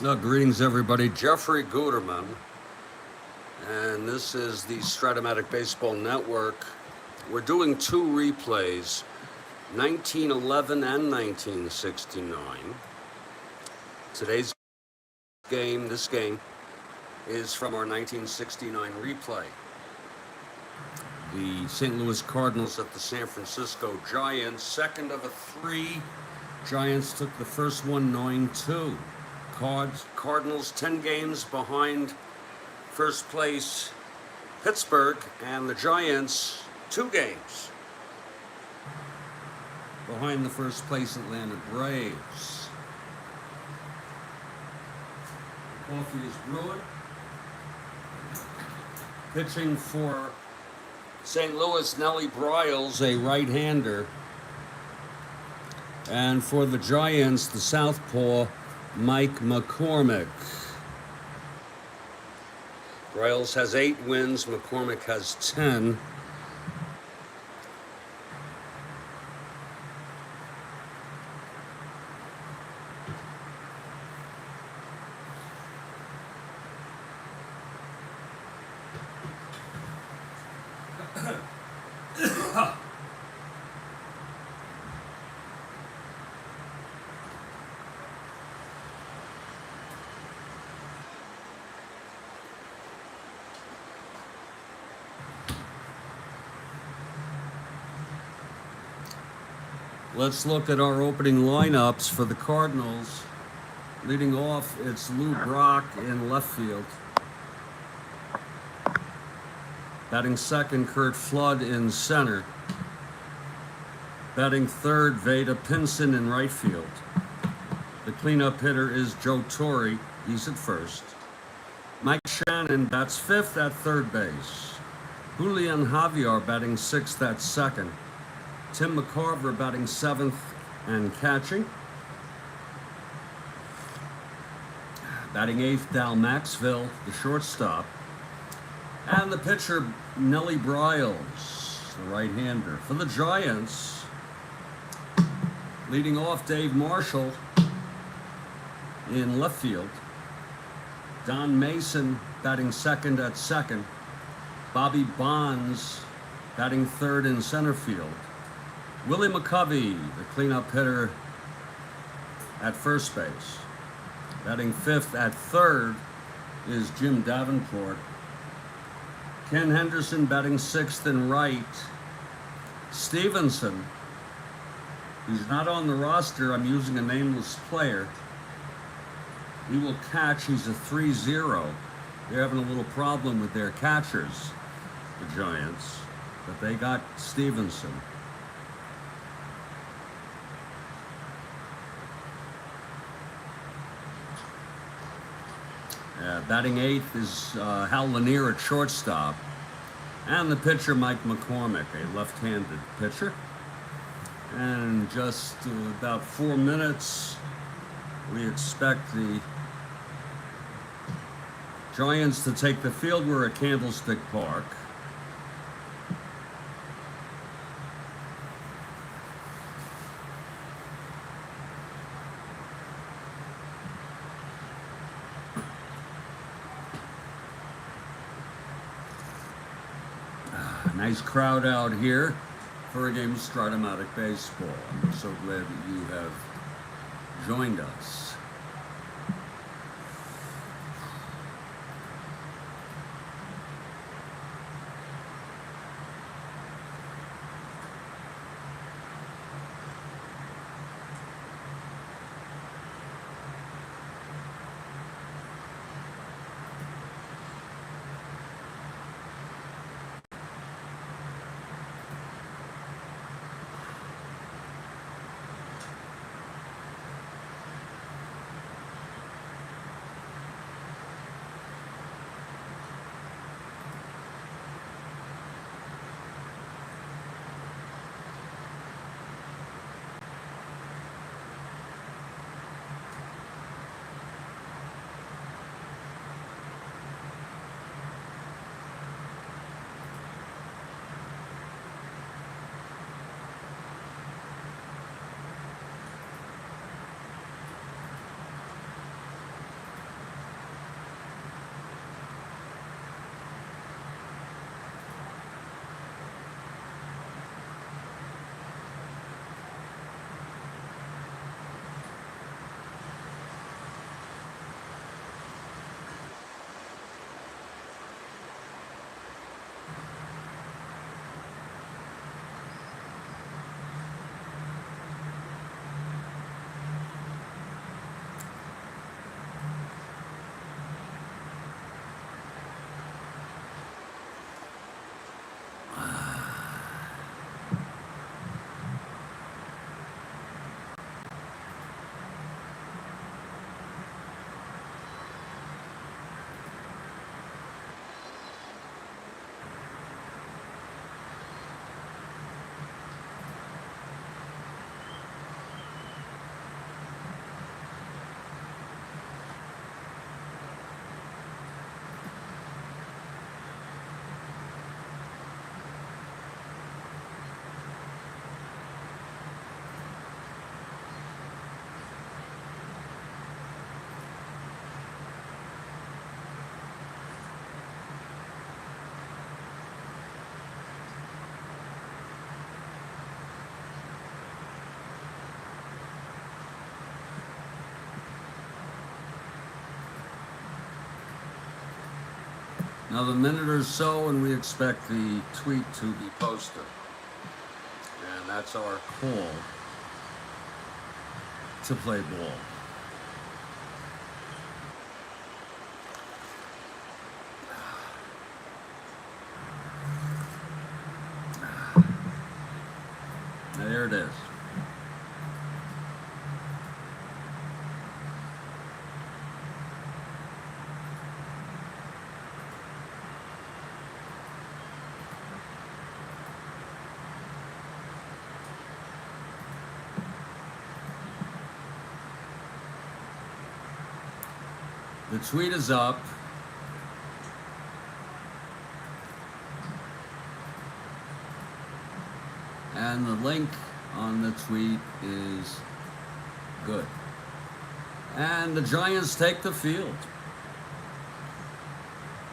Greetings, everybody. Jeffrey Guterman, and this is the Strat-O-Matic Baseball Network. We're doing two replays, 1911 and 1969. Today's game, this game, is from our 1969 replay. The St. Louis Cardinals at the San Francisco Giants, second of a three. Giants took the first one 9-2. Cardinals 10 games behind first place Pittsburgh, and the Giants 2 games behind the first place Atlanta Braves. Coffee is brewing. Pitching for St. Louis, Nellie Briles, a right-hander. And for the Giants, the southpaw, Mike McCormick. Briles has 8 wins, McCormick has 10. Let's look at our opening lineups for the Cardinals. Leading off, it's Lou Brock in left field. Batting second, Kurt Flood in center. Batting third, Veda Pinson in right field. The cleanup hitter is Joe Torre. He's at first. Mike Shannon bats fifth at third base. Julian Javier batting sixth at second. Tim McCarver batting seventh and catching. Batting eighth, Dal Maxville, the shortstop. And the pitcher, Nellie Briles, the right-hander. For the Giants, leading off, Dave Marshall in left field. Don Mason batting second at second. Bobby Bonds batting third in center field. Willie McCovey, the cleanup hitter at first base. Batting fifth at third is Jim Davenport. Ken Henderson batting sixth and right. Stevenson, who's not on the roster, I'm using a nameless player. He will catch, he's a 3-0. They're having a little problem with their catchers, the Giants, but they got Stevenson. Batting eighth is Hal Lanier at shortstop. And the pitcher, Mike McCormick, a left-handed pitcher. And just about 4 minutes, we expect the Giants to take the field. We're at Candlestick Park. Nice crowd out here for a game of Strat-O-Matic baseball. I'm so glad that you have joined us. Another minute or so, and we expect the tweet to be posted. And that's our call to play ball. There it is. The tweet is up. And the link on the tweet is good. And the Giants take the field.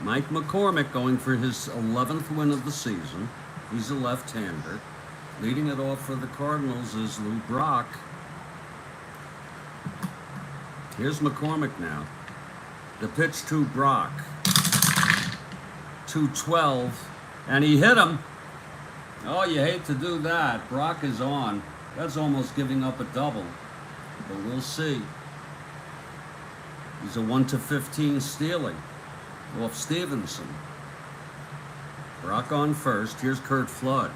Mike McCormick going for his 11th win of the season. He's a left-hander. Leading it off for the Cardinals is Lou Brock. Here's McCormick now. The pitch to Brock. 212. And he hit him. Oh, you hate to do that. Brock is on. That's almost giving up a double. But we'll see. He's a 1-15 stealing off Stevenson. Brock on first. Here's Curt Flood.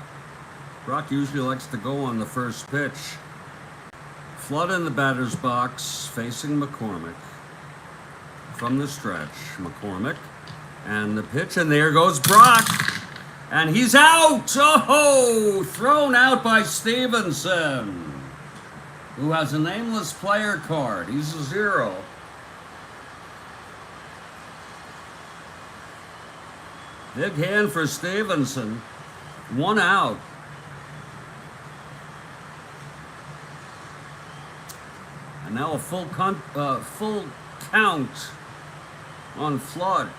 Brock usually likes to go on the first pitch. Flood in the batter's box facing McCormick. From the stretch, McCormick. And the pitch, and there goes Brock. And he's out! Oh! Thrown out by Stevenson, who has a nameless player card. He's a 0. Big hand for Stevenson. 1 out. And now a full count on Flood.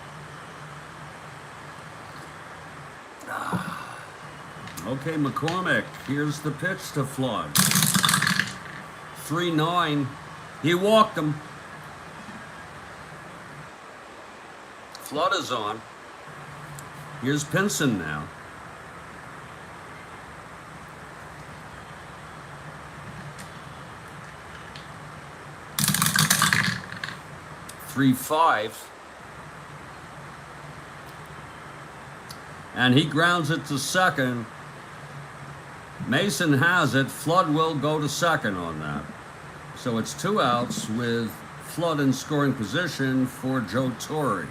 Okay, McCormick. Here's the pitch to Flood. 3-9. He walked him. Flood is on. Here's Pinson now. Three 5. And he grounds it to second. Mason has it. Flood will go to second on that. So it's 2 outs with Flood in scoring position for Joe Torre.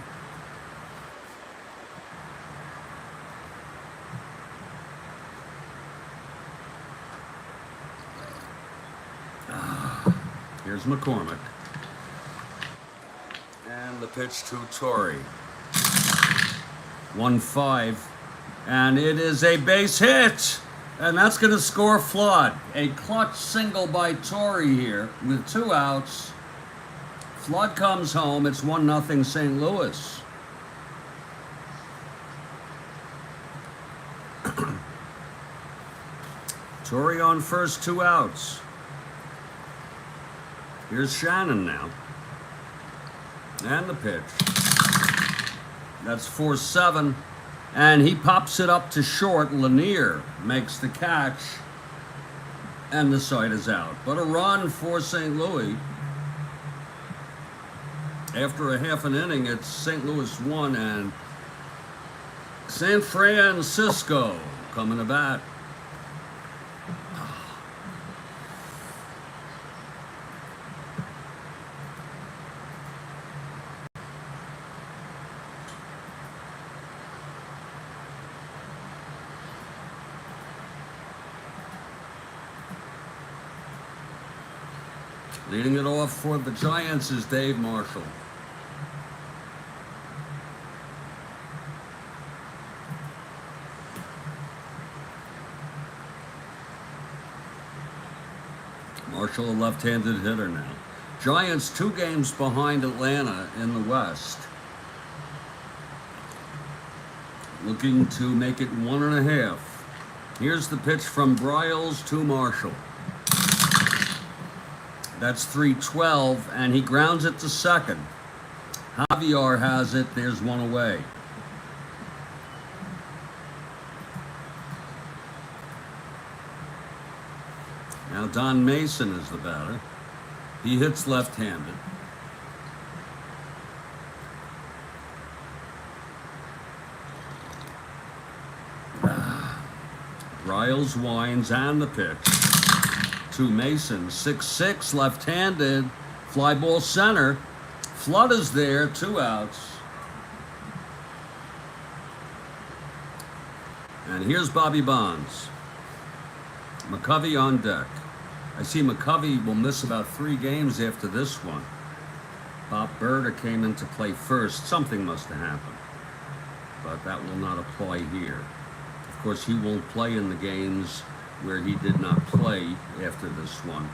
Here's McCormick. And the pitch to Torre. 1-5. And it is a base hit. And that's going to score Flood. A clutch single by Torre here with 2 outs. Flood comes home. It's 1-0 St. Louis. Torre on first, 2 outs. Here's Shannon now. And the pitch. That's 4-7. And he pops it up to short. Lanier makes the catch. And the side is out. But a run for St. Louis. After a half an inning, it's St. Louis 1 and San Francisco coming to bat. Leading it off for the Giants is Dave Marshall. Marshall, a left-handed hitter now. Giants 2 games behind Atlanta in the West. Looking to make it 1.5. Here's the pitch from Briles to Marshall. That's 3-12, and he grounds it to second. Javier has it. There's 1 away. Now Don Mason is the batter. He hits left-handed. Briles winds and the pitch to Mason. 6-6, left-handed. Fly ball center. Flood is there, 2 outs. And here's Bobby Bonds. McCovey on deck. I see McCovey will miss about 3 games after this one. Bob Berger came in to play first. Something must have happened. But that will not apply here. Of course, he won't play in the games where he did not play after this one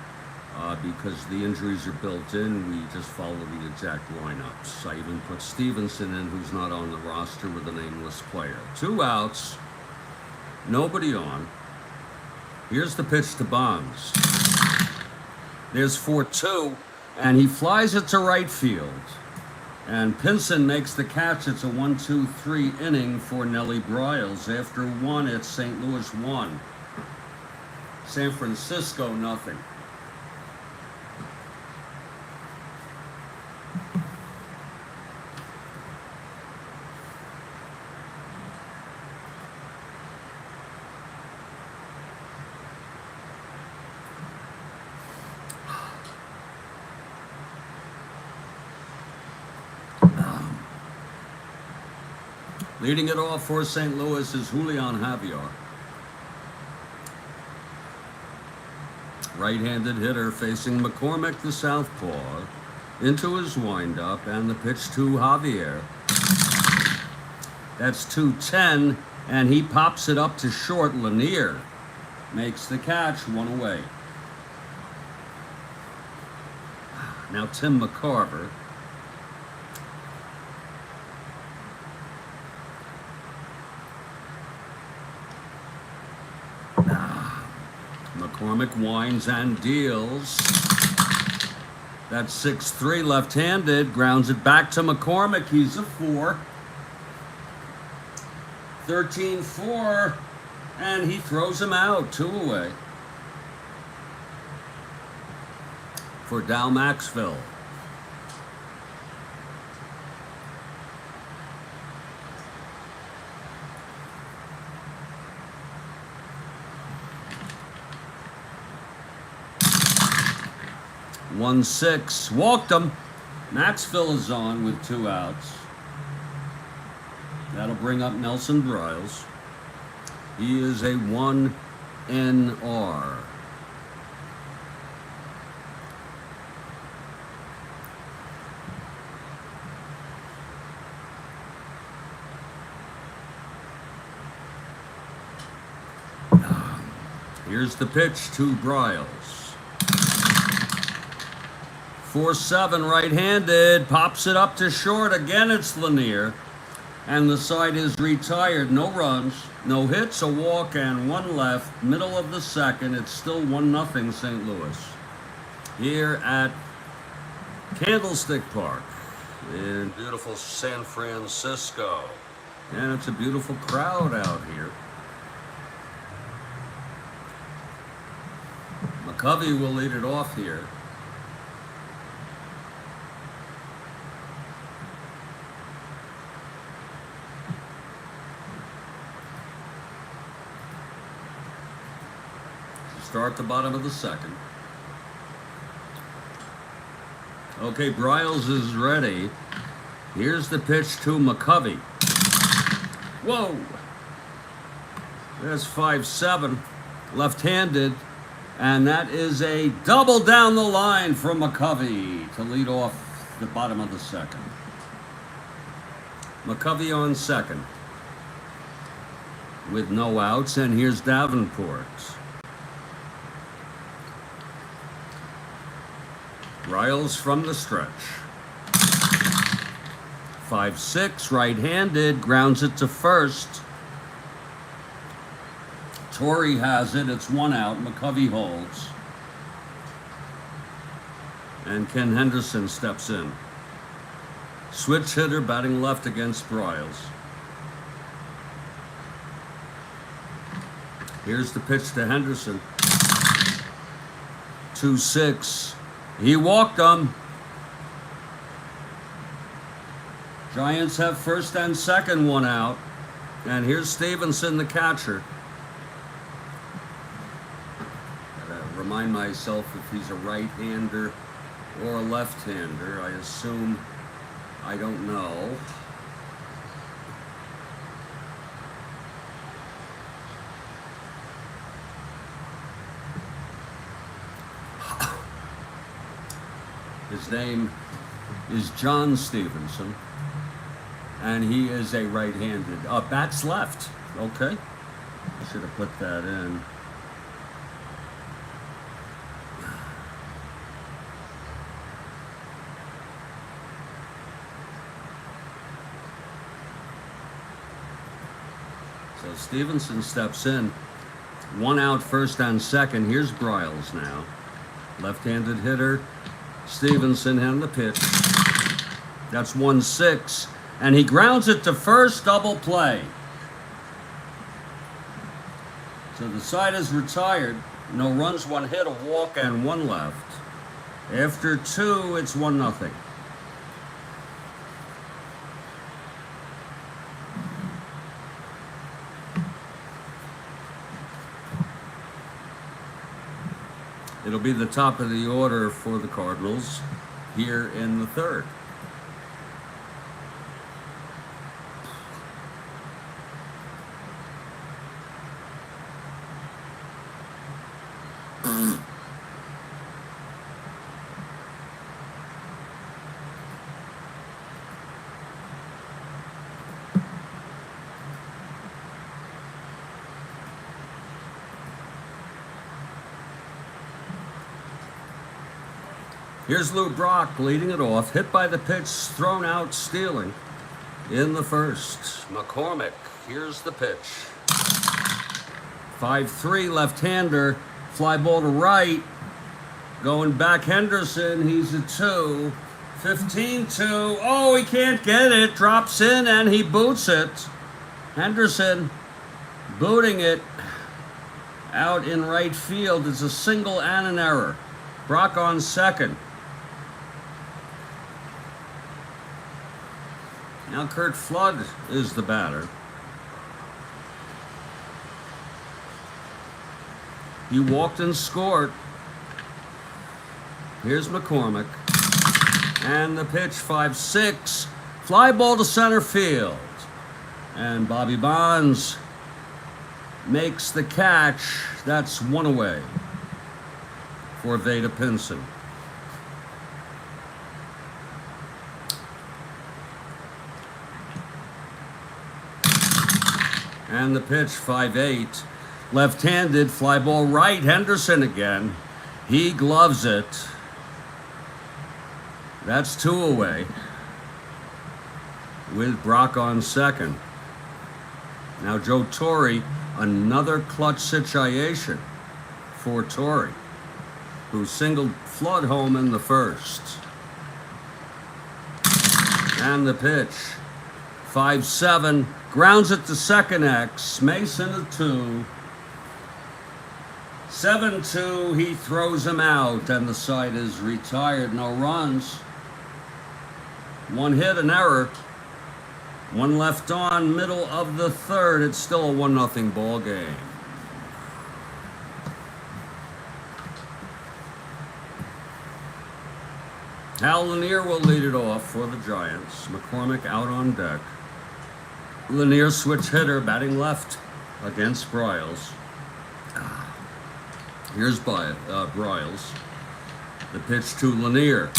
because the injuries are built in. We just follow the exact lineups. I even put Stevenson in, who's not on the roster, with a nameless player. 2 outs. Nobody on. Here's the pitch to Bonds. There's 4-2, and he flies it to right field. And Pinson makes the catch. It's a 1-2-3 inning for Nellie Briles. After 1, it's St. Louis 1. San Francisco, nothing. Leading it off for St. Louis is Julian Javier. Right-handed hitter facing McCormick, the southpaw, into his windup, and the pitch to Javier. That's 2-10, and he pops it up to short. Lanier makes the catch, 1 away. Now Tim McCarver. McCormick winds and deals. That's 6-3, left-handed. Grounds it back to McCormick. He's a 4. 13-4, and he throws him out. 2 away for Dow Maxville. One 6, walked him. Maxville is on with 2 outs. That'll bring up Nelson Briles. He is a 1-NR. Here's the pitch to Briles. 4-7, right-handed, pops it up to short. Again, it's Lanier, and the side is retired. No runs, no hits, a walk, and 1 left. Middle of the second, it's still 1-0 St. Louis. Here at Candlestick Park in beautiful San Francisco. And it's a beautiful crowd out here. McCovey will lead it off here. Start the bottom of the second. Okay, Briles is ready. Here's the pitch to McCovey. Whoa! That's 5-7, left-handed, and that is a double down the line from McCovey to lead off the bottom of the second. McCovey on second with no outs, and here's Davenport. Briles from the stretch. 5-6, right-handed, grounds it to first. Torrey has it, it's 1 out, McCovey holds. And Ken Henderson steps in. Switch hitter batting left against Briles. Here's the pitch to Henderson. 2-6. He walked them. Giants have first and second, one out. And here's Stevenson, the catcher. Gotta remind myself if he's a right-hander or a left-hander. I assume, I don't know. His name is John Stevenson, and he is a right-handed. Bats left. Okay. I should have put that in. So Stevenson steps in. One out, first and second. Here's Briles now. Left-handed hitter. Stevenson and the pitch. That's 1-6. And he grounds it to first, double play. So the side is retired. No runs, one hit, a walk, and one left. After two, it's 1-0. It'll be the top of the order for the Cardinals here in the third. Here's Lou Brock leading it off. Hit by the pitch, thrown out, stealing in the first. McCormick, here's the pitch. 5-3, left-hander. Fly ball to right. Going back Henderson, he's a 2. 15-2. Oh, he can't get it. Drops in and he boots it. Henderson booting it out in right field. It's a single and an error. Brock on second. Now Kurt Flood is the batter. He walked and scored. Here's McCormick. And the pitch, 5-6. Fly ball to center field. And Bobby Bonds makes the catch. That's one away for Veda Pinson. And the pitch, 5-8. Left-handed, fly ball right. Henderson again. He gloves it. That's 2 away with Brock on second. Now Joe Torre, another clutch situation for Torre, who singled Flood home in the first. And the pitch, 5-7. Grounds it to second X. Mason a 2. 7-2. He throws him out, and the side is retired. No runs. One hit, an error. One left on, middle of the third. It's still a 1-0 ball game. Hal Lanier will lead it off for the Giants. McCormick out on deck. Lanier switch hitter, batting left against Briles. Here's Briles. The pitch to Lanier.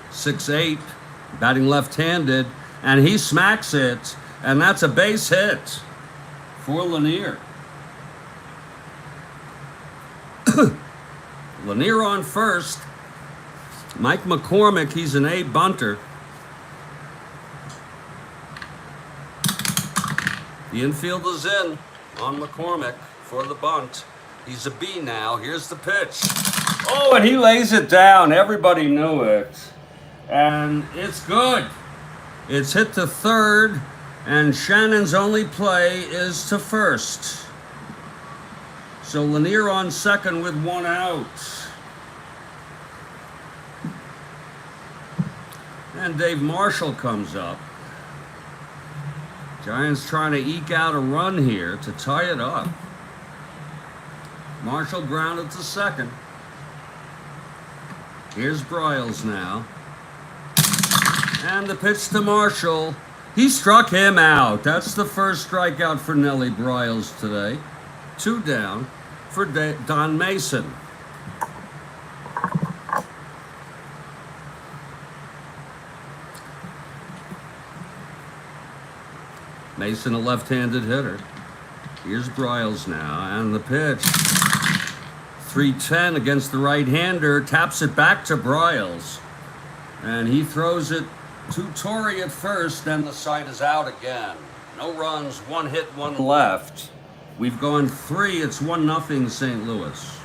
6-8, batting left-handed, and he smacks it, and that's a base hit for Lanier. Lanier on first. Mike McCormick, he's an A bunter. The infield is in on McCormick for the bunt. He's a B now. Here's the pitch. Oh, and he lays it down. Everybody knew it. And it's good. It's hit to third, and Shannon's only play is to first. So Lanier on second with one out. And Dave Marshall comes up. Giants trying to eke out a run here to tie it up. Marshall grounded to second. Here's Briles now. And the pitch to Marshall. He struck him out. That's the first strikeout for Nellie Briles today. 2 down for Don Mason. Mason, a left-handed hitter. Here's Briles now, and the pitch. 3-10 against the right-hander, taps it back to Briles. And he throws it to Torrey at first, then the side is out again. No runs, 1 hit, 1 left. We've gone 3, it's 1-0 St. Louis.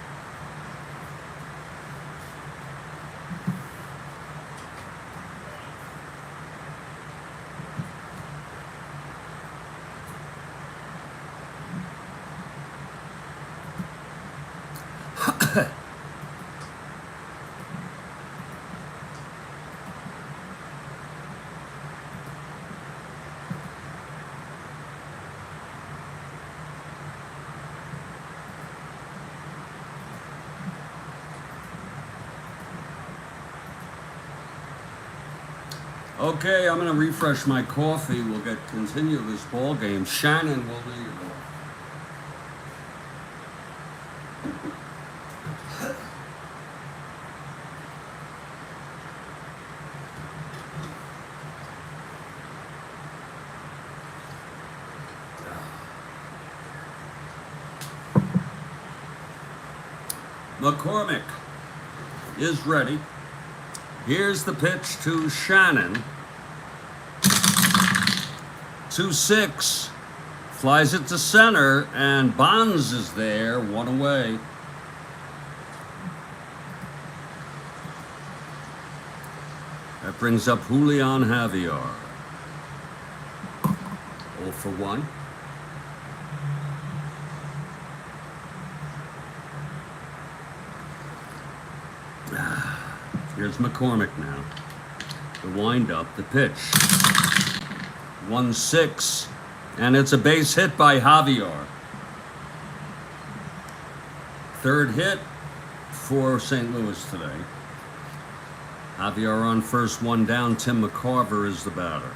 Okay, I'm going to refresh my coffee. We'll continue this ball game. Shannon will lead it off. McCormick is ready. Here's the pitch to Shannon. 2-6. Flies it to center, and Bonds is there, 1 away. That brings up Julian Javier. 0 for 1. Here's McCormick now. The wind-up, the pitch. 1-6, and it's a base hit by Javier. 3rd hit for St. Louis today. Javier on first, 1 down. Tim McCarver is the batter.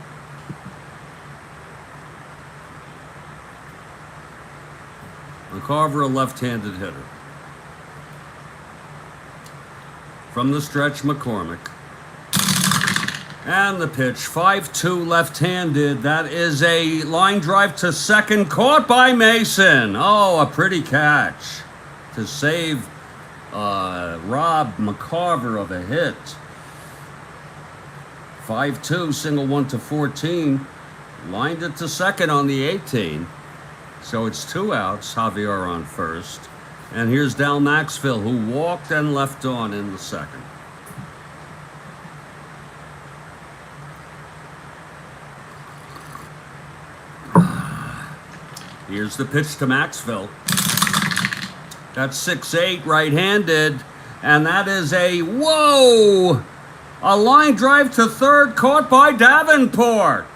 McCarver, a left-handed hitter. From the stretch, McCormick. And the pitch, 5-2 left-handed. That is a line drive to second, caught by Mason. Oh, a pretty catch to save Rob McCarver of a hit. 5-2, single 1 to 14. Lined it to second on the 18. So it's 2 outs, Javier on first. And here's Dal Maxfield, who walked and left on in the second. Here's the pitch to Maxfield. That's 6-8, right-handed. And that is a, whoa! A line drive to third, caught by Davenport.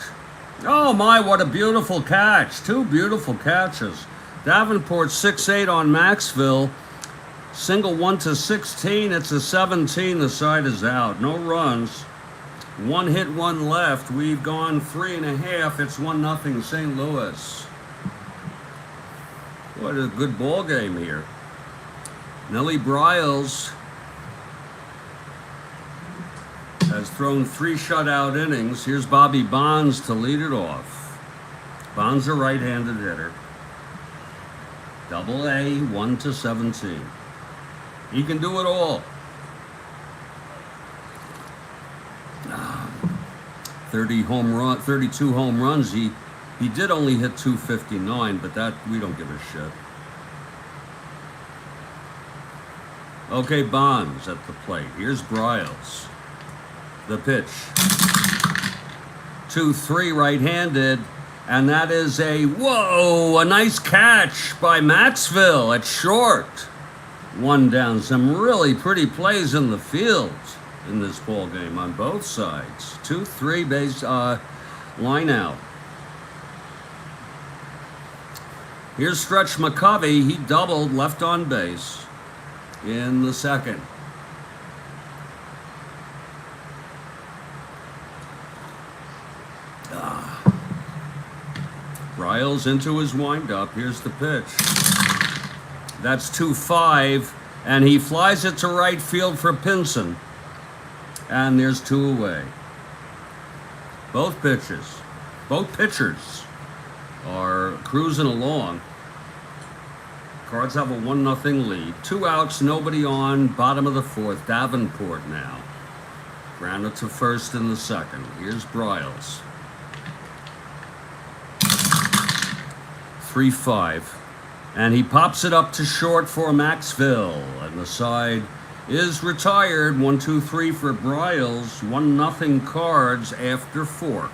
Oh my, what a beautiful catch. 2 beautiful catches. Davenport 6-8 on Maxville. Single 1 to 16. It's a 17. The side is out. No runs. 1 hit, 1 left. We've gone 3.5. It's 1-0 St. Louis. What a good ball game here. Nellie Briles has thrown 3 shutout innings. Here's Bobby Bonds to lead it off. Bonds, a right-handed hitter. Double-A, 1 to 17. He can do it all. 32 home runs. He did only hit 259, but that we don't give a shit. Okay, Bonds at the plate. Here's Briles. The pitch. 2-3 right-handed. And that is a, whoa, a nice catch by Maxville at short. 1 down. Some really pretty plays in the field. in this ball game on both sides. 2-3 base line out. Here's Stretch McCovey. He doubled left on base in the second. Briles into his windup. Here's the pitch. That's 2-5, and he flies it to right field for Pinson. And there's 2 away. Both pitchers are cruising along. Cards have a 1-0 lead. 2 outs, nobody on. Bottom of the 4th. Davenport now. Grounded to first in the second. Here's Briles. 3-5. And he pops it up to short for Maxville. And the side is retired. 1-2-3 for Briles. 1-0 Cards after 4.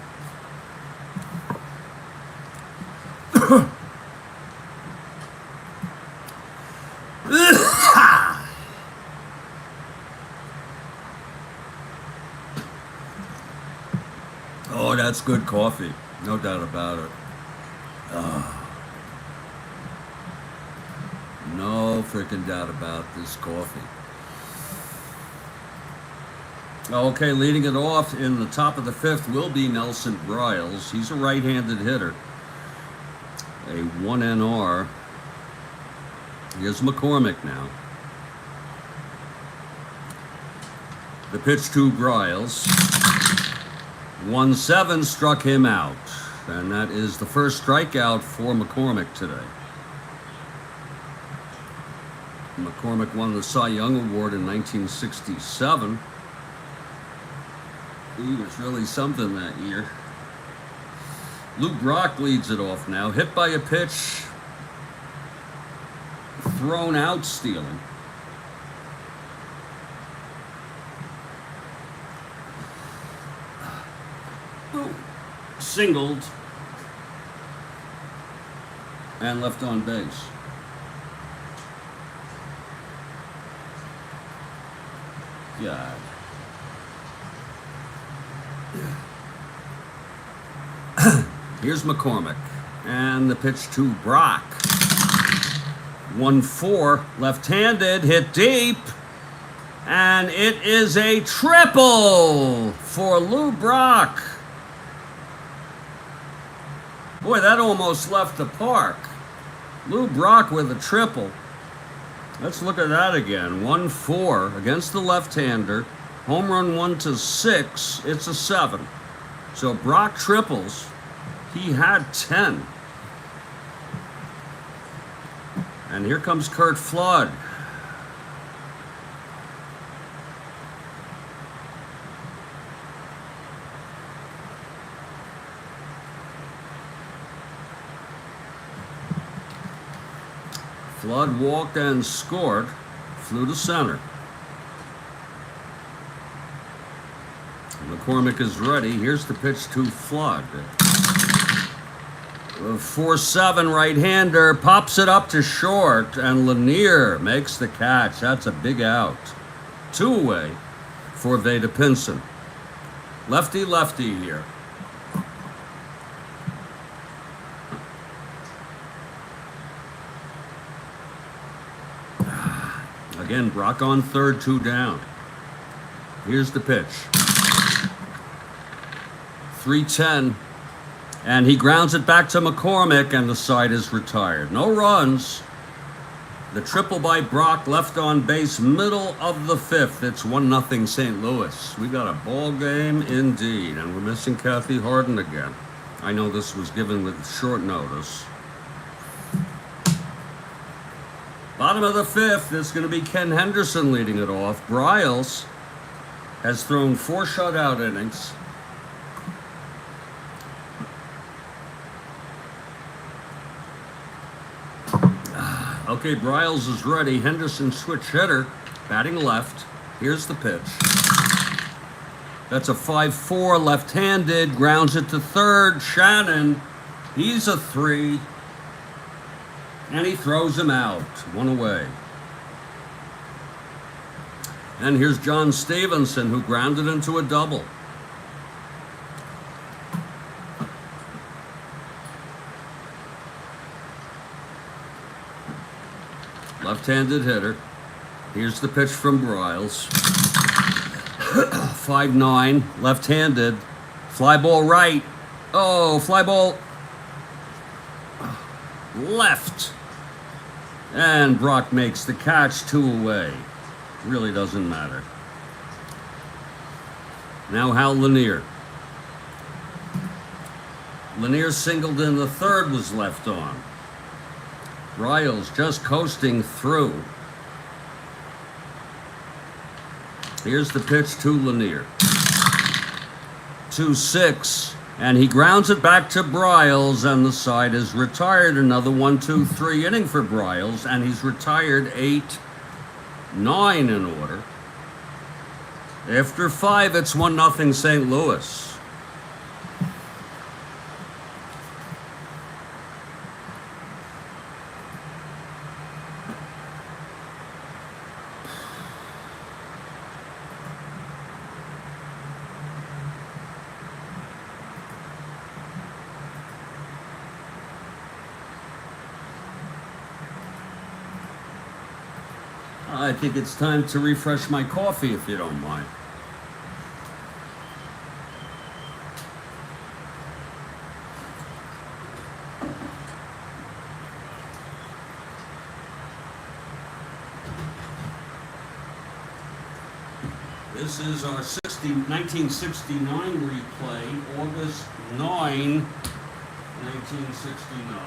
Oh, that's good coffee. No doubt about it. No freaking doubt about this coffee. Okay, leading it off in the top of the 5th will be Nelson Briles. He's a right-handed hitter. A 1 NR. Here's McCormick now. The pitch to Briles. 1-7 struck him out. And that is the first strikeout for McCormick today. McCormick won the Cy Young Award in 1967. He was really something that year. Lou Brock leads it off now. Hit by a pitch. Thrown out stealing. Singled. And left on base. God. Here's McCormick. And the pitch to Brock. 1-4. Left-handed. Hit deep. And it is a triple for Lou Brock. Boy, that almost left the park. Lou Brock with a triple. Let's look at that again. 1-4 against the left-hander. Home run 1-6. It's a 7. So Brock triples. He had 10. And here comes Curt Flood. Flood walked and scored. Flew to center. McCormick is ready. Here's the pitch to Flood. 4-7 right-hander. Pops it up to short. And Lanier makes the catch. That's a big out. 2 away for Veda Pinson. Lefty-lefty here. Again, Brock on third, 2 down. Here's the pitch. 3-10. And he grounds it back to McCormick, and the side is retired. No runs. The triple by Brock, left on base, middle of the 5th. It's 1-0 St. Louis. We got a ball game indeed, and we're missing Kathy Harden again. I know this was given with short notice. Bottom of the 5th, it's going to be Ken Henderson leading it off. Briles has thrown 4 shutout innings. Okay, Briles is ready. Henderson switch hitter, batting left. Here's the pitch. That's a 5-4 left-handed, grounds it to third. Shannon, he's a 3. And he throws him out. 1 away. And here's John Stevenson, who grounded into a double. Left-handed hitter. Here's the pitch from Briles. 5-9, left-handed. Fly ball right. Oh, fly ball left. And Brock makes the catch, 2 away. Really doesn't matter. Now Hal Lanier. Lanier singled in the third, was left on. Briles just coasting through. Here's the pitch to Lanier. 2-6, and he grounds it back to Briles, and the side is retired. Another 1-2-3 inning for Briles, and he's retired 8-9 in order. After 5, it's 1-0 St. Louis. I think it's time to refresh my coffee, if you don't mind. This is our 1969 replay, August 9, 1969.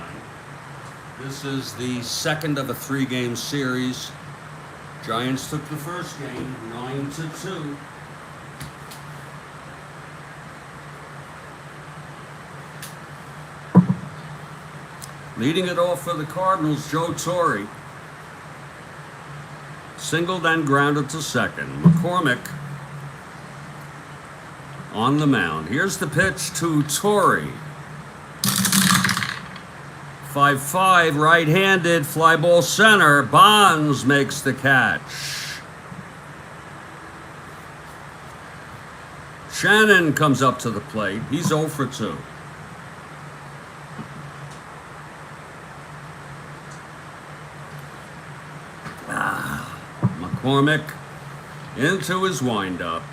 This is the second of a 3-game series. Giants took the first game, 9-2. Leading it off for the Cardinals, Joe Torre. Singled and grounded to second. McCormick on the mound. Here's the pitch to Torre. 5-5, right-handed, fly ball center. Bonds makes the catch. Shannon comes up to the plate. He's 0 for 2. McCormick into his windup.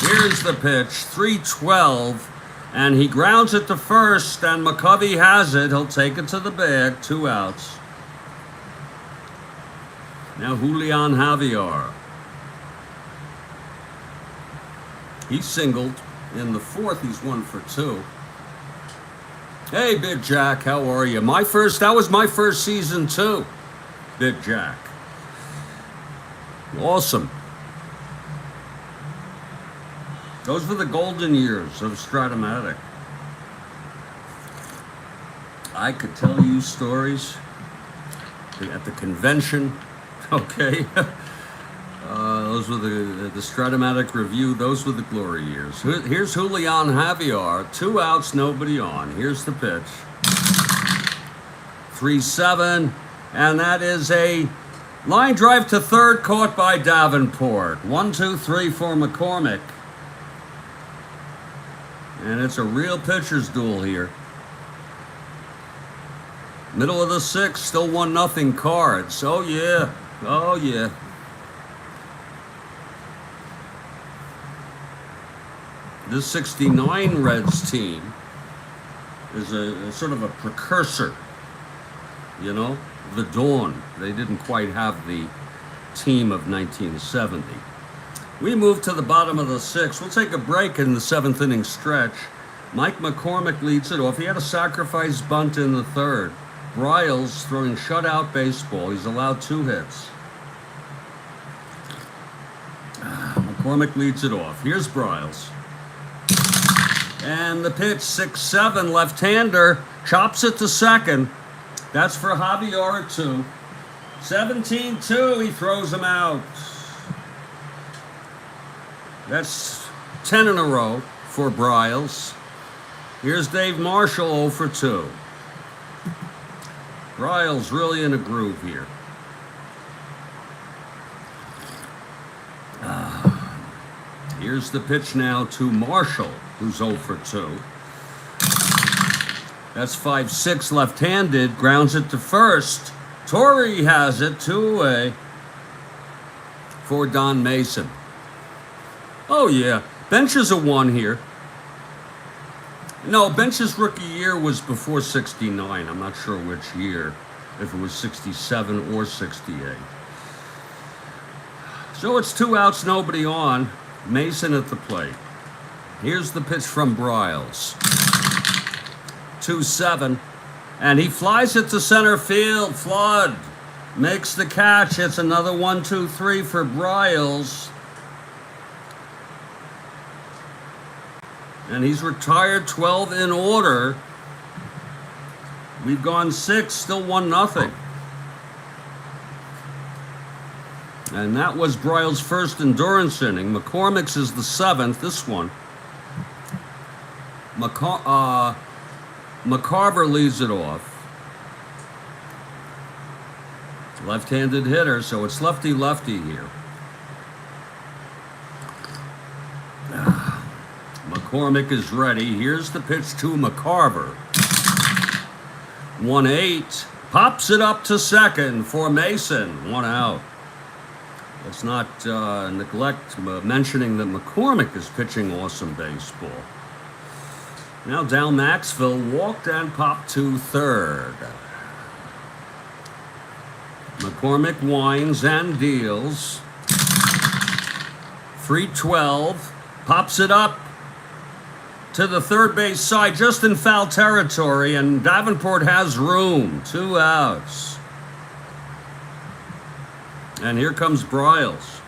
Here's the pitch, 3-12. And he grounds it to first, and McCovey has it. He'll take it to the bag, 2 outs. Now Julian Javier. He singled in the fourth. He's 1 for 2. Hey, Big Jack, how are you? That was my first season too, Big Jack. Awesome. Those were the golden years of Strat-O-Matic. I could tell you stories at the convention, okay? Those were the Strat-O-Matic review. Those were the glory years. Here's Julian Javier. 2 outs, nobody on. Here's the pitch. 3-7, and that is a line drive to third, caught by Davenport. 1-2-3 for McCormick. And it's a real pitcher's duel here. Middle of the 6th, still 1-0 Cards. Oh yeah, oh yeah. This 69 Reds team is a sort of a precursor, you know, the dawn. They didn't quite have the team of 1970. We move to the bottom of the 6th. We'll take a break in the 7th inning stretch. Mike McCormick leads it off. He had a sacrifice bunt in the 3rd. Briles throwing shutout baseball. He's allowed 2 hits. McCormick leads it off. Here's Briles. And the pitch, 6-7, left-hander, chops it to second. That's for Javier at 2. 17-2, he throws him out. That's 10 in a row for Briles. Here's Dave Marshall, 0 for 2. Briles really in a groove here. Here's the pitch now to Marshall, who's 0 for 2. That's 5-6 left-handed, grounds it to first. Torrey has it, 2 away for Don Mason. Oh yeah, Bench is a 1 here. No, Bench's rookie year was before 69. I'm not sure which year, if it was 67 or 68. So it's 2 outs, nobody on. Mason at the plate. Here's the pitch from Briles. 2-7. And he flies it to center field. Flood makes the catch. It's another 1-2-3 for Briles. And he's retired 12 in order. We've gone 6, still 1-0. And that was Briles' first endurance inning. McCormick's is the 7th, this one. McCarver leads it off. Left-handed hitter, so it's lefty-lefty here. McCormick is ready. Here's the pitch to McCarver. 1-8. Pops it up to second for Mason. 1 out. Let's not neglect mentioning that McCormick is pitching awesome baseball. Now Dal Maxville walked and popped to third. McCormick winds and deals. 3-12. Pops it up to the third base side, just in foul territory, and Davenport has room. 2 outs. And here comes Briles.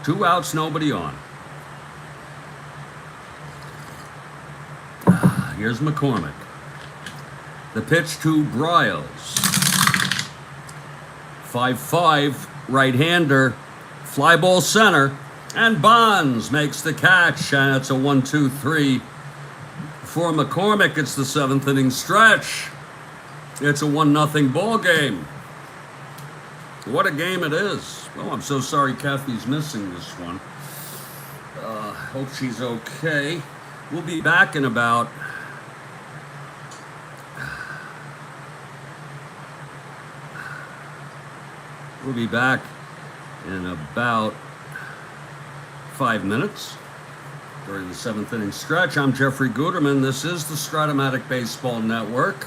2 outs, nobody on. Here's McCormick. The pitch to Briles. 5-5, right-hander, fly ball center, and Bonds makes the catch, and it's a 1-2-3 for McCormick. It's the 7th inning stretch. It's a 1-0 ball game. What a game it is. Oh, I'm so sorry Kathy's missing this one. Hope she's okay. We'll be back in about... We'll be back in about 5 minutes during the 7th inning stretch. I'm Jeffrey Guterman. This is the Strat-O-Matic Baseball Network.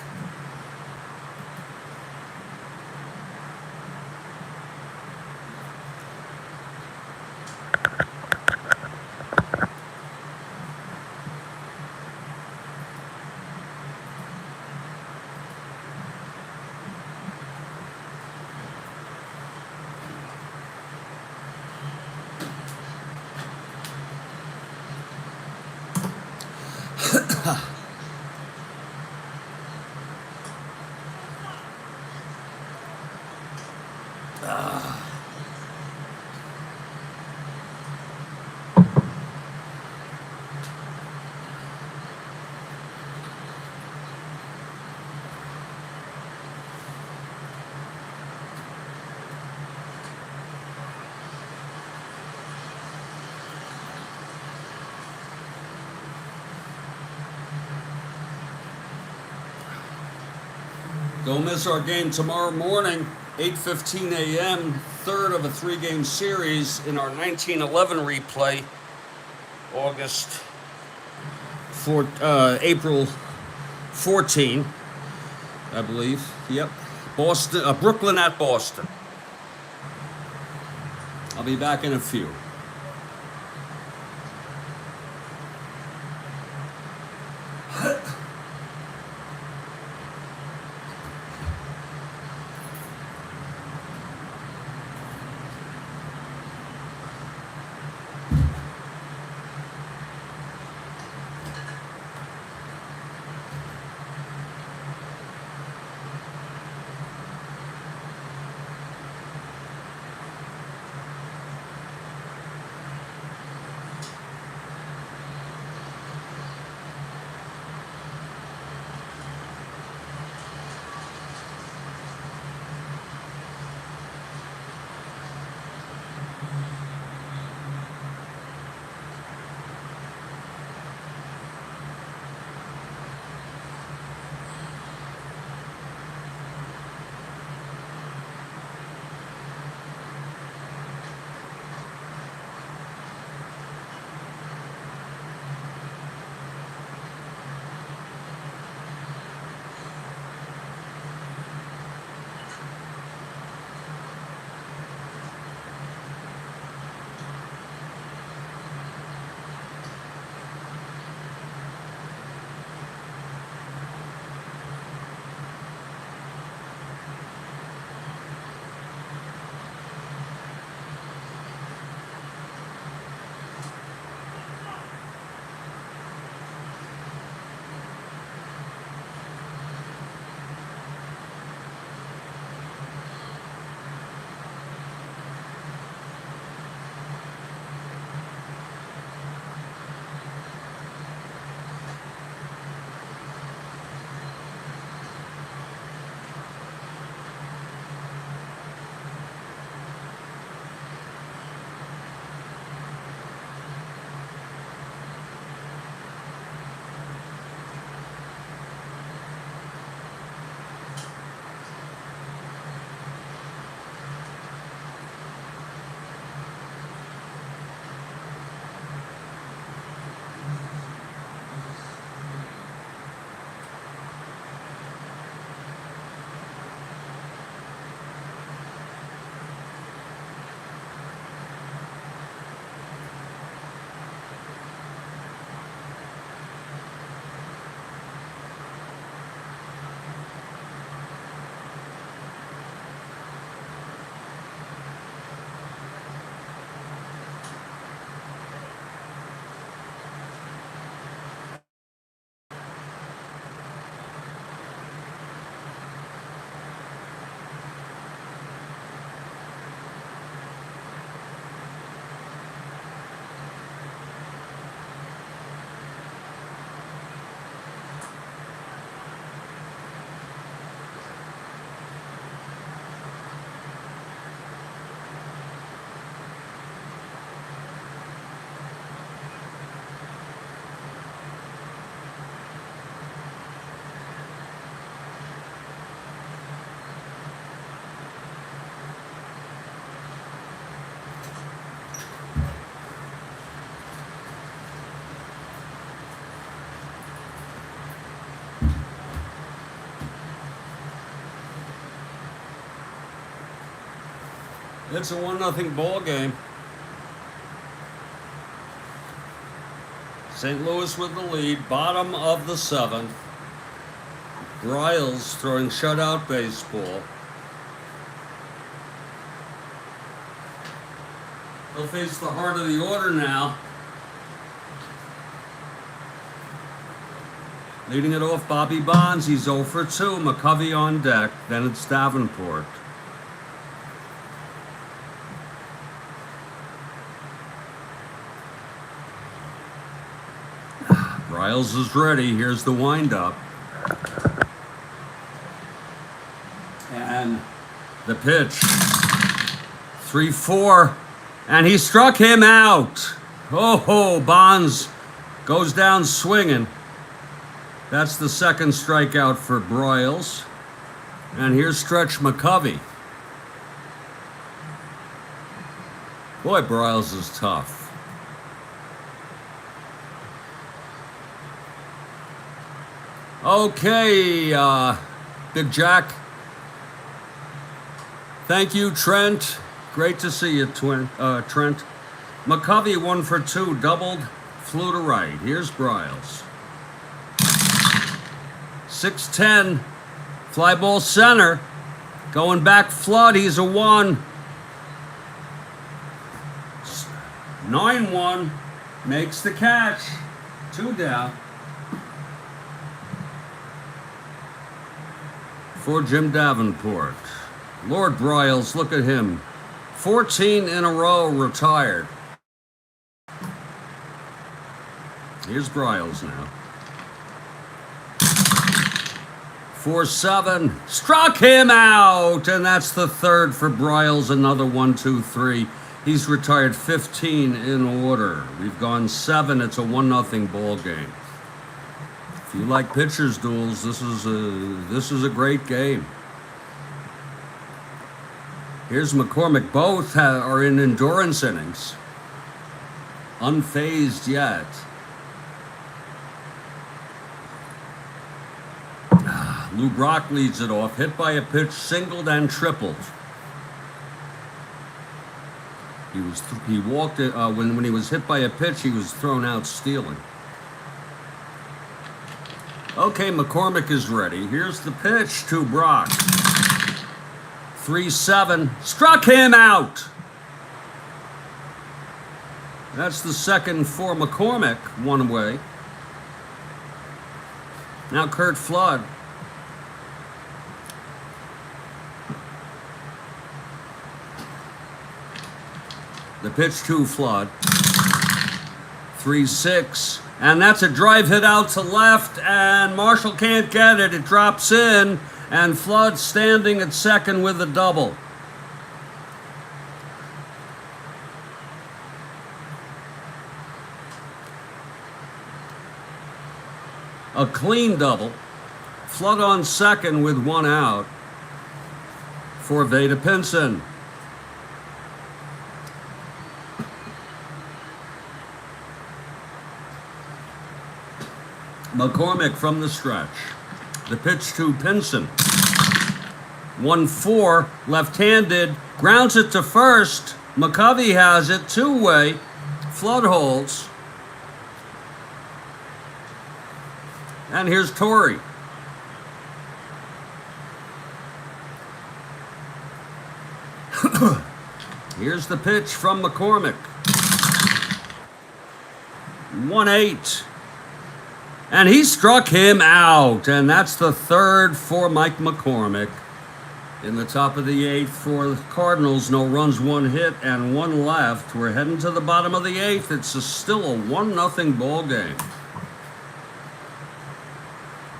Don't miss our game tomorrow morning, 8:15 a.m., third of a 3-game series in our 1911 replay, April 14, I believe. Yep, Boston, Brooklyn at Boston. I'll be back in a few. It's a 1-0 ball game. St. Louis with the lead, bottom of the 7th. Briles throwing shutout baseball. He'll face the heart of the order now. Leading it off, Bobby Bonds. He's 0 for 2. McCovey on deck. Then it's Davenport. Briles is ready. Here's the windup. And the pitch. 3-4. And he struck him out. Oh, Bonds goes down swinging. That's the second strikeout for Briles. And here's Stretch McCovey. Boy, Briles is tough. Okay, Big Jack. Thank you, Trent. Great to see you, Trent. McCovey 1 for 2, doubled, flew to right. Here's Briles. 6-10, fly ball center. Going back Flood, he's a 1. 9-1, makes the catch. 2 down. For Jim Davenport. Lord Briles, look at him. 14 in a row retired. Here's Briles now. 4-7. Struck him out! And that's the third for Briles. Another 1-2-3. He's retired 15 in order. We've gone 7. It's a 1-0 ball game. If you like pitchers duels, this is a great game. Here's McCormick. Both are in endurance innings. Unfazed yet. Lou Brock leads it off. Hit by a pitch, singled and tripled. He walked it when he was hit by a pitch. He was thrown out stealing. Okay, McCormick is ready. Here's the pitch to Brock. 3-7. Struck him out! That's the second for McCormick, 1 away. Now Curt Flood. The pitch to Flood. 3-6. And that's a drive hit out to left, and Marshall can't get it. It drops in, and Flood standing at second with a double. A clean double. Flood on second with 1 out for Veda Pinson. McCormick from the stretch. The pitch to Pinson. 1-4, left-handed, grounds it to first. McCovey has it, 2-way. Flood holds. And here's Torrey. Here's the pitch from McCormick. 1-8. And he struck him out. And that's the third for Mike McCormick. In the top of the 8th for the Cardinals. No runs, 1 hit, and 1 left. We're heading to the bottom of the 8th. It's still a 1-0 ball game.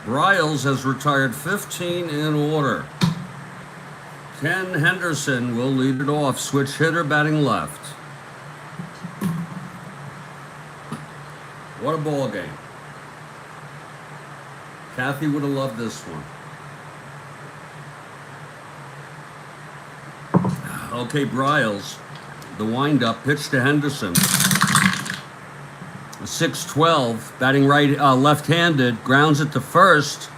Briles has retired 15 in order. Ken Henderson will lead it off. Switch hitter batting left. What a ball game. Kathy would have loved this one. Okay, Briles. The windup, pitch to Henderson. 6-12, batting right, left-handed, grounds it to first.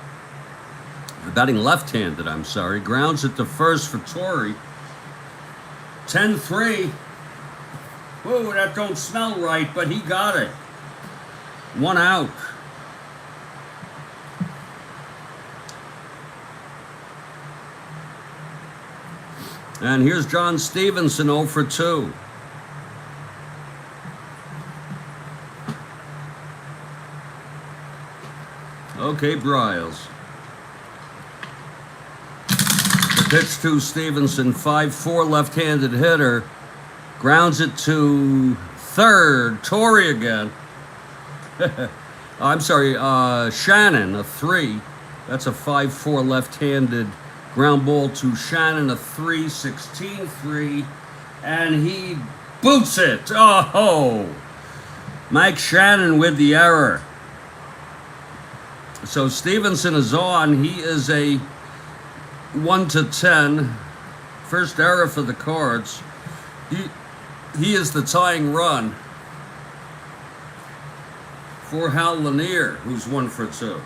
Batting left-handed, I'm sorry. Grounds it to first for Torrey. 10-3. Whoa, that don't smell right, but he got it. 1 out. And here's John Stevenson 0 for 2. Okay, Briles. The pitch to Stevenson, 5'4" left-handed hitter. Grounds it to third. Torrey again. I'm sorry, Shannon, a 3. That's a 5'4" left-handed ground ball to Shannon, a 3, 16-3. And he boots it. Oh! Mike Shannon with the error. So Stevenson is on. He is a 1-10. First error for the Cards. He is the tying run for Hal Lanier, who's 1 for 2.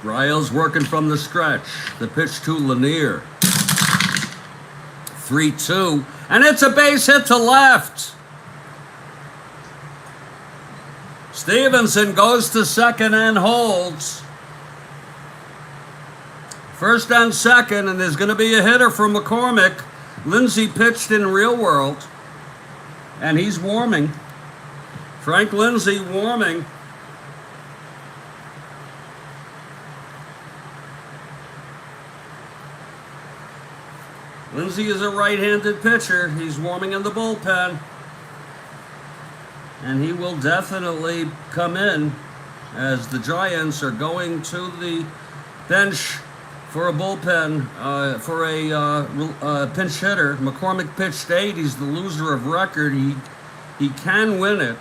Briles working from the stretch. The pitch to Lanier. 3-2. And it's a base hit to left. Stevenson goes to second and holds. First and second, and there's going to be a hitter for McCormick. Lindsay pitched in Real World, and he's warming. Frank Lindsay warming. Lindsay is a right-handed pitcher. He's warming in the bullpen. And he will definitely come in as the Giants are going to the bench for a bullpen, for a pinch hitter. McCormick pitched 8. He's the loser of record. He can win it.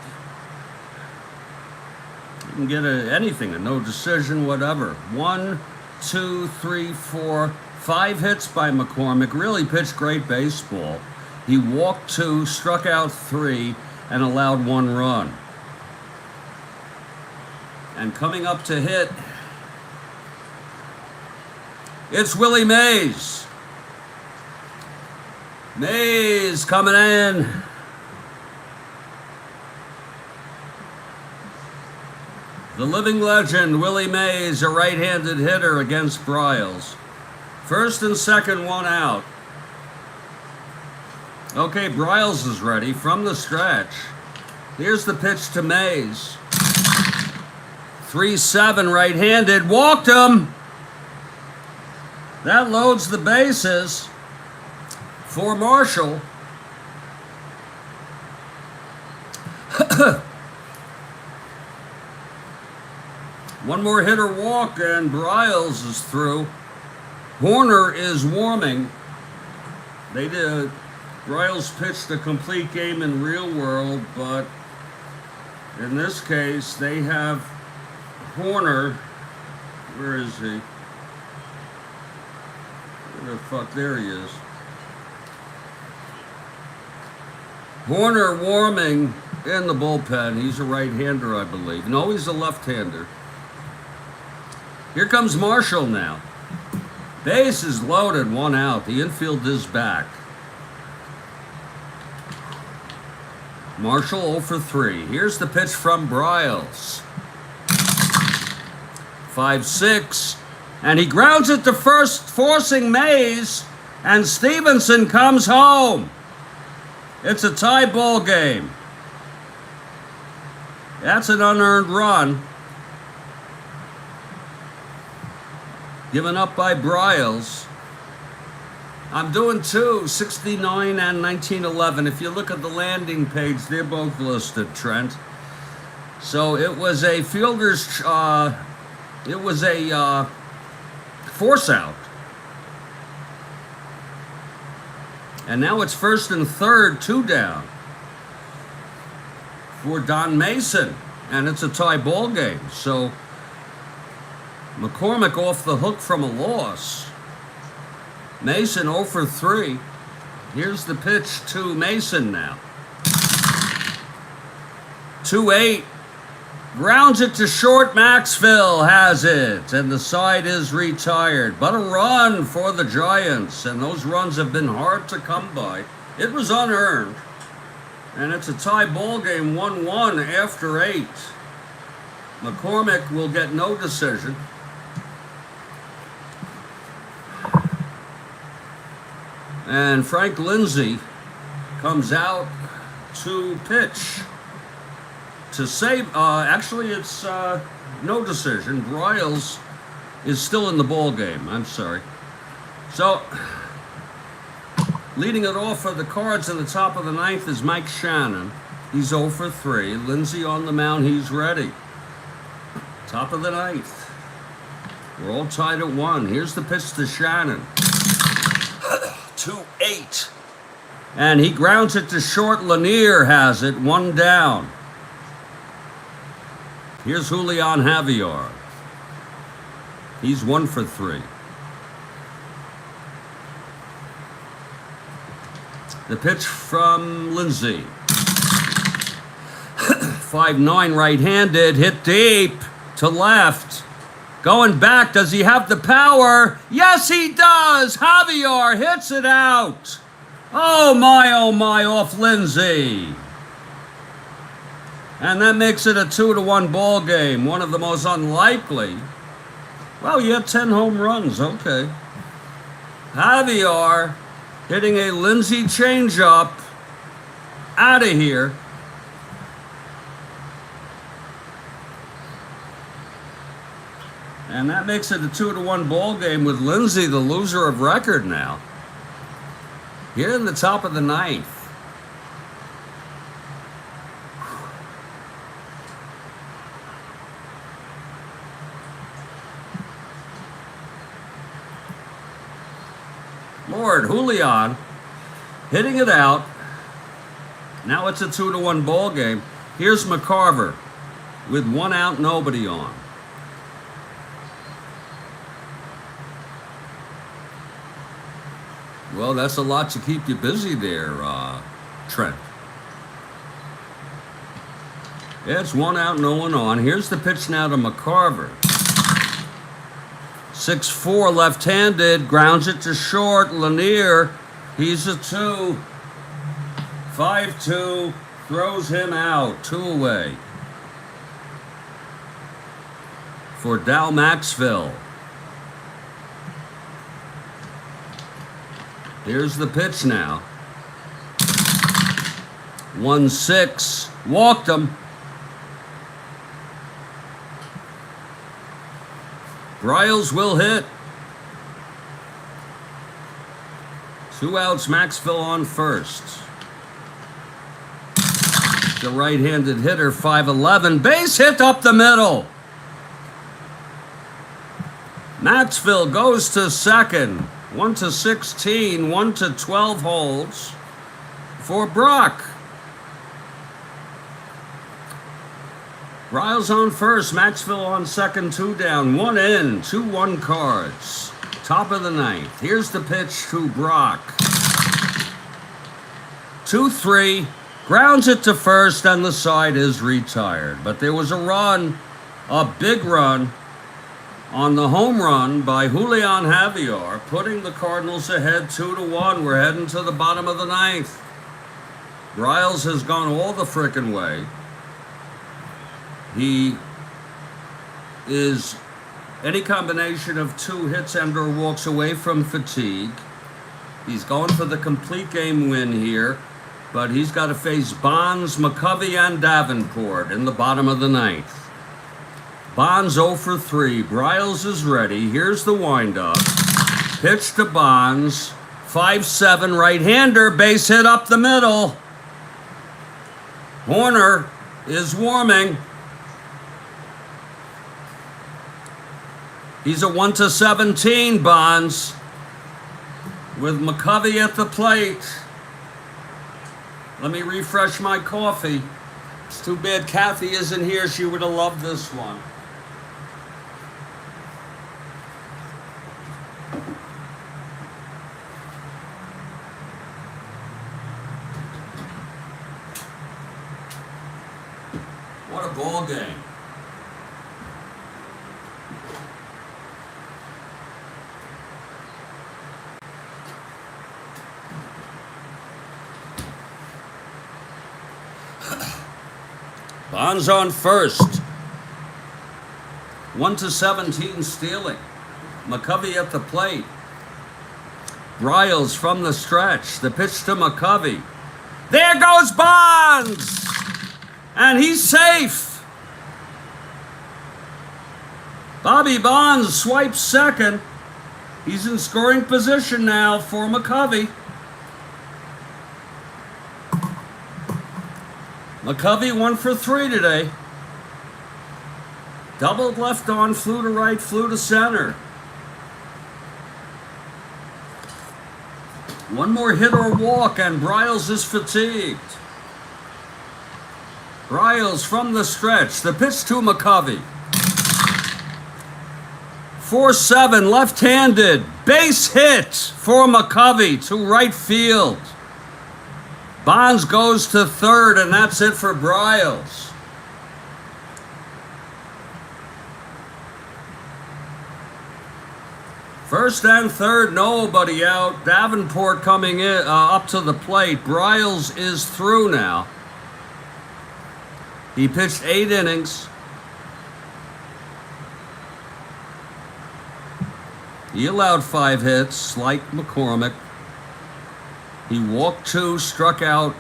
He can get anything, a no decision, whatever. 1, 2, 3, 4, 5 hits by McCormick. Really pitched great baseball. He walked 2, struck out 3, and allowed 1 run. And coming up to hit, it's Willie Mays. Mays coming in. The living legend, Willie Mays, a right-handed hitter against Briles. First and second, 1 out. Okay, Briles is ready from the stretch. Here's the pitch to Mays. 3-7, right-handed. Walked him. That loads the bases for Marshall. One more hitter walk, and Briles is through. Horner is warming. They did. Briles pitched a complete game in Real World, but in this case, they have Horner. Where is he? Where the fuck? There he is. Horner warming in the bullpen. He's a right-hander, I believe. No, he's a left-hander. Here comes Marshall now. Base is loaded, 1 out. The infield is back. Marshall 0 for 3. Here's the pitch from Briles. 5-6. And he grounds it to first, forcing Mays. And Stevenson comes home. It's a tie ball game. That's an unearned run. Given up by Briles. I'm doing 2, 69 and 1911. If you look at the landing page, they're both listed, Trent. So it was a fielder's, it was a force out. And now it's first and third, 2 down for Don Mason. And it's a tie ball game. So McCormick off the hook from a loss. Mason 0 for 3. Here's the pitch to Mason now. 2-8. Grounds it to short. Maxville has it, and the side is retired. But a run for the Giants, and those runs have been hard to come by. It was unearned, and it's a tie ball game, 1-1 after 8. McCormick will get no decision. And Frank Lindsay comes out to pitch. To save, actually it's no decision. Briles is still in the ball game. I'm sorry. So, leading it off for the Cards in the top of the 9th is Mike Shannon. He's 0 for 3. Lindsay on the mound. He's ready. Top of the 9th. We're all tied at 1. Here's the pitch to Shannon. 2-8. And he grounds it to short. Lanier has it. 1 down. Here's Julian Javier. He's 1 for 3. The pitch from Lindsay. 5-9 right-handed. Hit deep to left. Going back. Does he have the power? Yes, he does. Javier hits it out. Oh, my, off Lindsay. And that makes it a 2-1 ball game. One of the most unlikely. Well, you had 10 home runs. Okay. Javier hitting a Lindsay changeup out of here. And that makes it a 2-1 ball game with Lindsay the loser of record now. Here in the top of the 9th. Lord, Julian hitting it out. Now it's a 2-1 ball game. Here's McCarver with 1 out, nobody on. Well, that's a lot to keep you busy there, Trent. Yeah, it's 1 out, no one on. Here's the pitch now to McCarver. 6-4 left-handed, grounds it to short. Lanier, he's a 2. 5-2, throws him out. 2 away. For Dal Maxville. Here's the pitch now. 1-6, walked him. Briles will hit. 2 outs, Maxville on first. The right-handed hitter, 5'11", base hit up the middle. Maxville goes to second. 1-16, 1-12 holds for Brock. Briles on first, Maxville on second, 2 down, 1 in, 2-1 Cards. Top of the 9th. Here's the pitch to Brock. 2-3, grounds it to first, and the side is retired. But there was a run, a big run, on the home run by Julian Javier, putting the Cardinals ahead 2-1. We're heading to the bottom of the 9th. Briles has gone all the frickin' way. He is any combination of 2 hits and or walks away from fatigue. He's going for the complete game win here, but he's got to face Bonds, McCovey, and Davenport in the bottom of the 9th. Bonds 0 for 3. Briles is ready. Here's the windup. Pitch to Bonds. 5'7", right-hander, base hit up the middle. Horner is warming. He's a 1-17, Bonds, with McCovey at the plate. Let me refresh my coffee. It's too bad Kathy isn't here. She would have loved this one. ball game. Bonds on first. 1-17 stealing. McCovey at the plate. Briles from the stretch. The pitch to McCovey. There goes Bonds! And he's safe. Bobby Bonds swipes second. He's in scoring position now for McCovey. McCovey 1 for 3 today. Doubled left on, flew to right, flew to center. One more hit or walk, and Briles is fatigued. Briles from the stretch. The pitch to McCovey. 4-7, left-handed. Base hit for McCovey to right field. Bonds goes to third, and that's it for Briles. First and third, nobody out. Davenport coming in up to the plate. Briles is through now. He pitched 8 innings. He allowed 5 hits, like McCormick. He walked 2, struck out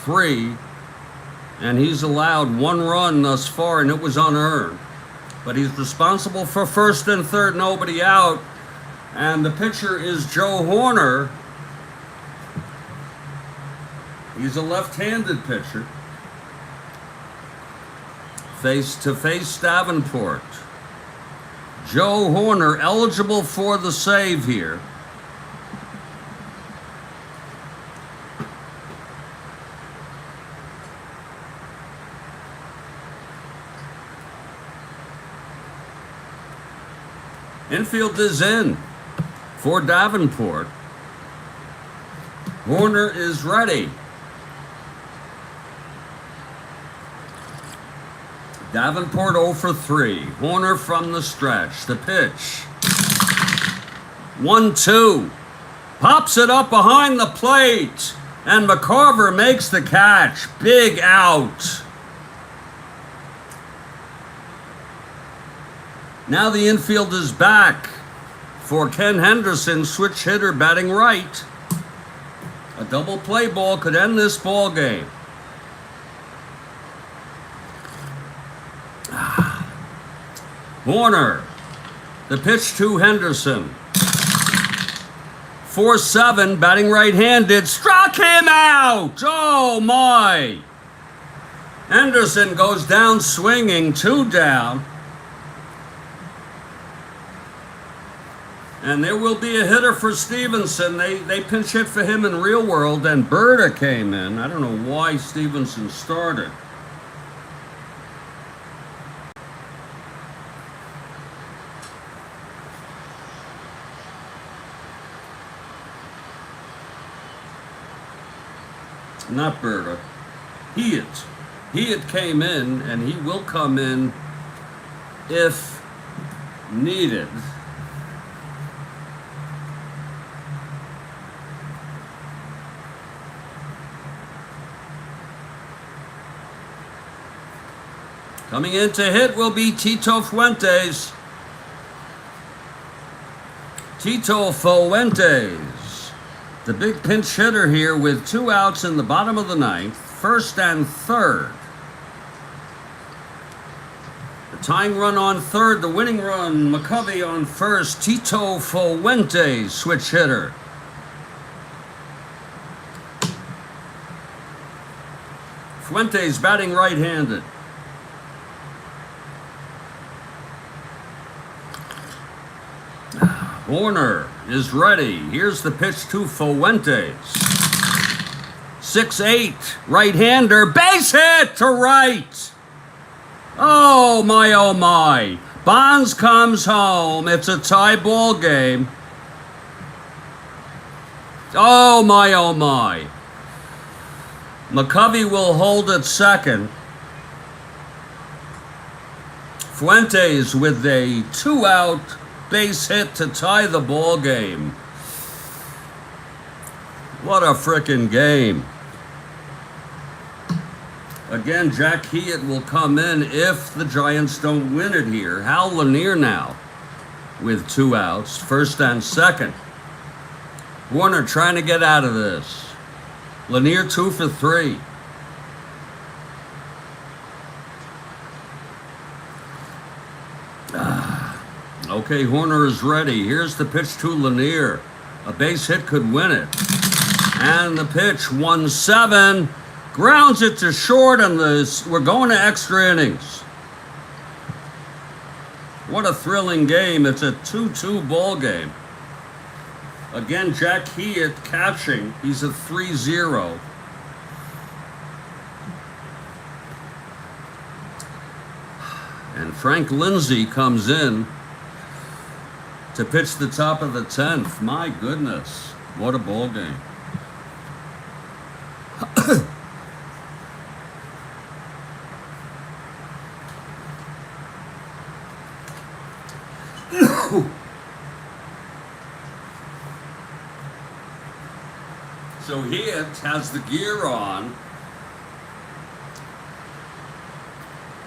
3, and he's allowed 1 run thus far, and it was unearned. But he's responsible for first and third, nobody out. And the pitcher is Joe Horner. He's a left-handed pitcher. Face to face Davenport. Joe Horner eligible for the save here. Infield is in for Davenport. Horner is ready. Davenport 0 for 3. Horner from the stretch. The pitch. 1-2. Pops it up behind the plate. And McCarver makes the catch. Big out. Now the infield is back for Ken Henderson, switch hitter batting right. A double play ball could end this ball game. Horner, the pitch to Henderson. 4-7, batting right-handed, struck him out! Oh my! Henderson goes down swinging, 2 down. And there will be a hitter for Stevenson. They pinch hit for him in real world, and Berta came in. I don't know why Stevenson started. Not Berta. Heat came in, and he will come in if needed. Coming in to hit will be Tito Fuentes. Tito Fuentes, the big pinch hitter here with 2 outs in the bottom of the 9th, first and third. The tying run on third, the winning run, McCovey on first, Tito Fuentes, switch hitter. Fuentes batting right-handed. Horner is ready. Here's the pitch to Fuentes. 6-8, right-hander, base hit to right. Oh my, oh my. Bonds comes home. It's a tie ball game. Oh my, oh my. McCovey will hold at second. Fuentes with a 2-out base hit to tie the ball game. What a frickin' game. Again, Jack Hewitt will come in if the Giants don't win it here. Hal Lanier now with 2 outs, first and second. Warner trying to get out of this. Lanier 2 for 3. Okay, Horner is ready. Here's the pitch to Lanier. A base hit could win it. And the pitch, 1-7. Grounds it to short, and we're going to extra innings. What a thrilling game. It's a 2-2 ball game. Again, Jack Hewitt catching. He's a 3-0. And Frank Lindsay comes in to pitch the top of the 10th. My goodness, what a ball game. So Hewitt has the gear on.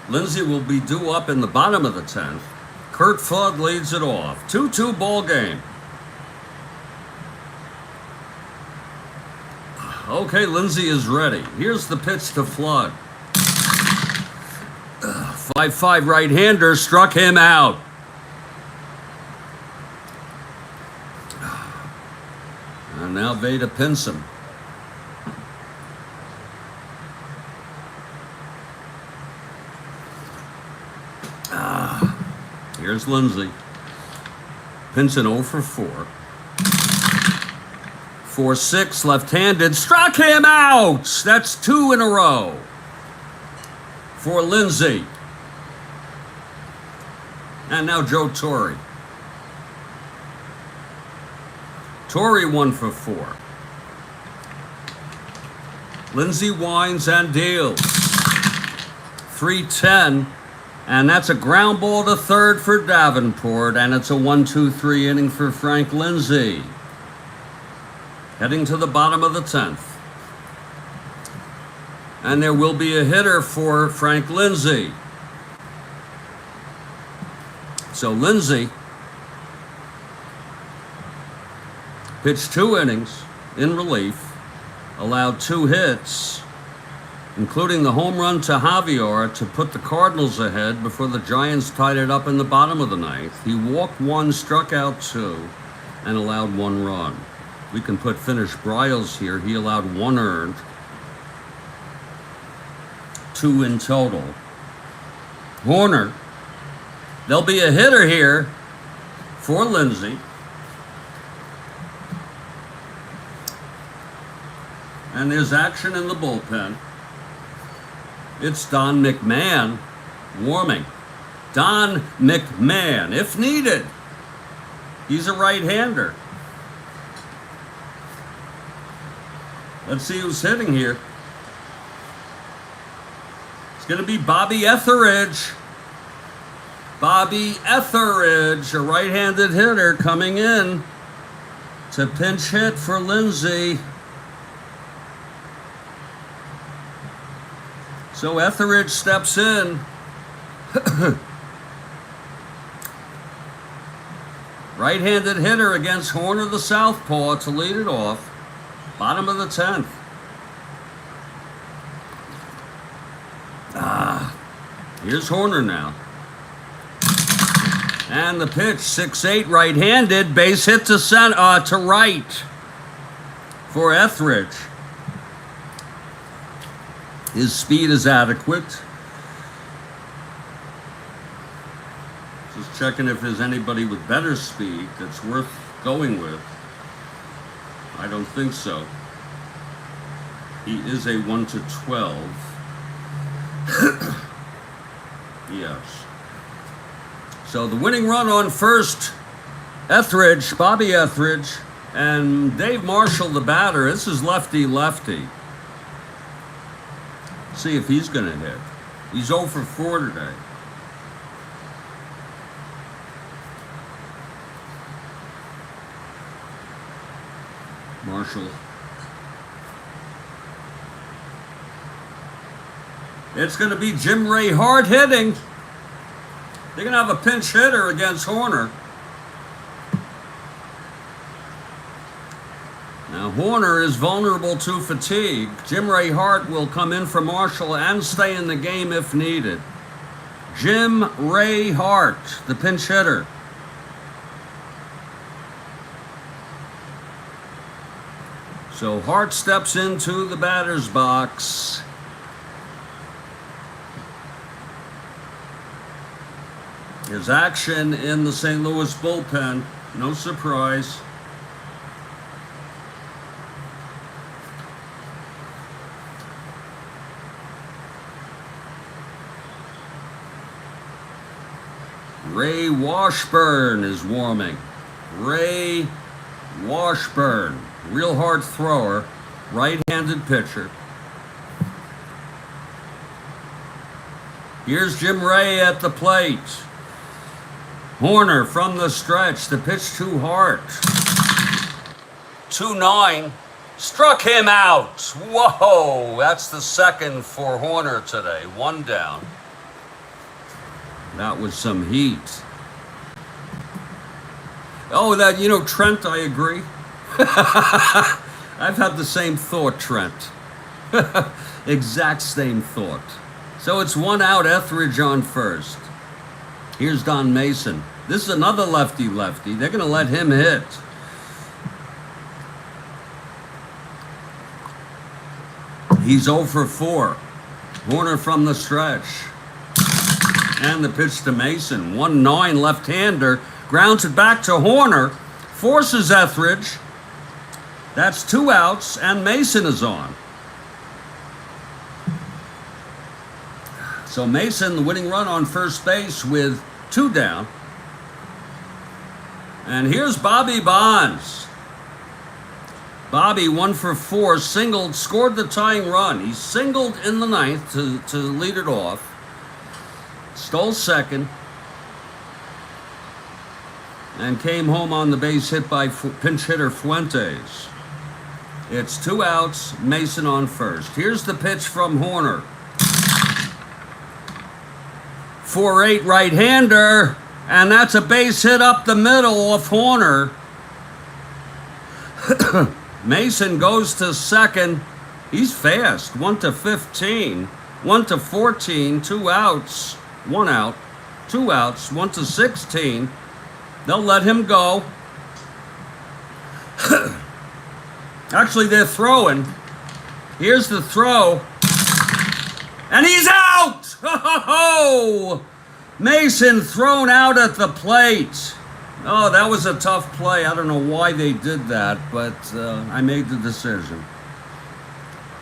Lindsay will be due up in the bottom of the 10th. Curt Flood leads it off. 2-2 ball game. Okay, Lindsay is ready. Here's the pitch to Flood. 5-5 right-hander struck him out. And now Veda pins him. Here's Lindsay. Pinson 0 for 4. 4-6 left-handed. Struck him out! That's 2 in a row for Lindsay. And now Joe Torre. Torre 1 for 4. Lindsay winds and deals. 3-10. And that's a ground ball to third for Davenport, and it's a 1-2-3 inning for Frank Lindsay. Heading to the bottom of the 10th. And there will be a hitter for Frank Lindsay. So Lindsay pitched 2 innings in relief, allowed 2 hits, including the home run to Javier to put the Cardinals ahead before the Giants tied it up in the bottom of the 9th. He walked 1, struck out 2, and allowed 1 run. We can put finished Briles here. He allowed 1 earned, 2 in total. Horner, there'll be a hitter here for Lindsay. And there's action in the bullpen. It's Don McMahon warming. Don McMahon, if needed. He's a right-hander. Let's see who's hitting here. It's going to be Bobby Etheridge. Bobby Etheridge, a right-handed hitter coming in to pinch hit for Lindsay. So Etheridge steps in. Right-handed hitter against Horner the southpaw to lead it off. Bottom of the 10th. Here's Horner now. And the pitch, 6-8 right-handed, base hit to to right for Etheridge. His speed is adequate. Just checking if there's anybody with better speed that's worth going with. I don't think so. He is a 1-12. Yes. So the winning run on first, Etheridge, Bobby Etheridge, and Dave Marshall, the batter. This is lefty-lefty. See if he's going to hit. He's 0 for 4 today. Marshall. It's going to be Jim Ray hard hitting. They're going to have a pinch hitter against Horner. Now, Horner is vulnerable to fatigue. Jim Ray Hart will come in for Marshall and stay in the game if needed. Jim Ray Hart, the pinch hitter. So Hart steps into the batter's box. His action in the St. Louis bullpen, no surprise. Ray Washburn is warming. Ray Washburn, real hard thrower, right-handed pitcher. Here's Jim Ray at the plate. Horner from the stretch, the pitch to Hart. 2-9, struck him out. Whoa, that's the second for Horner today, 1 down. That was some heat. Oh, Trent, I agree. I've had the same thought, Trent. Exact same thought. So it's 1 out, Etheridge on first. Here's Don Mason. This is another lefty-lefty. They're going to let him hit. He's 0 for 4. Horner from the stretch. And the pitch to Mason. 1-9 left-hander. Grounds it back to Horner. Forces Etheridge. That's 2 outs, and Mason is on. So Mason, the winning run on first base with 2 down. And here's Bobby Bonds. Bobby, 1 for 4, singled, scored the tying run. He singled in the 9th to lead it off. Stole second. And came home on the base hit by pinch hitter Fuentes. It's 2 outs, Mason on first. Here's the pitch from Horner. 4-8 right-hander, and that's a base hit up the middle of Horner. Mason goes to second. He's fast. 1 to 15, 1 to 14, 2 outs, 1 out, 2 outs, 1 to 16. They'll let him go. Actually, they're throwing. Here's the throw. And he's out! Oh, Mason thrown out at the plate. Oh, that was a tough play. I don't know why they did that, but I made the decision.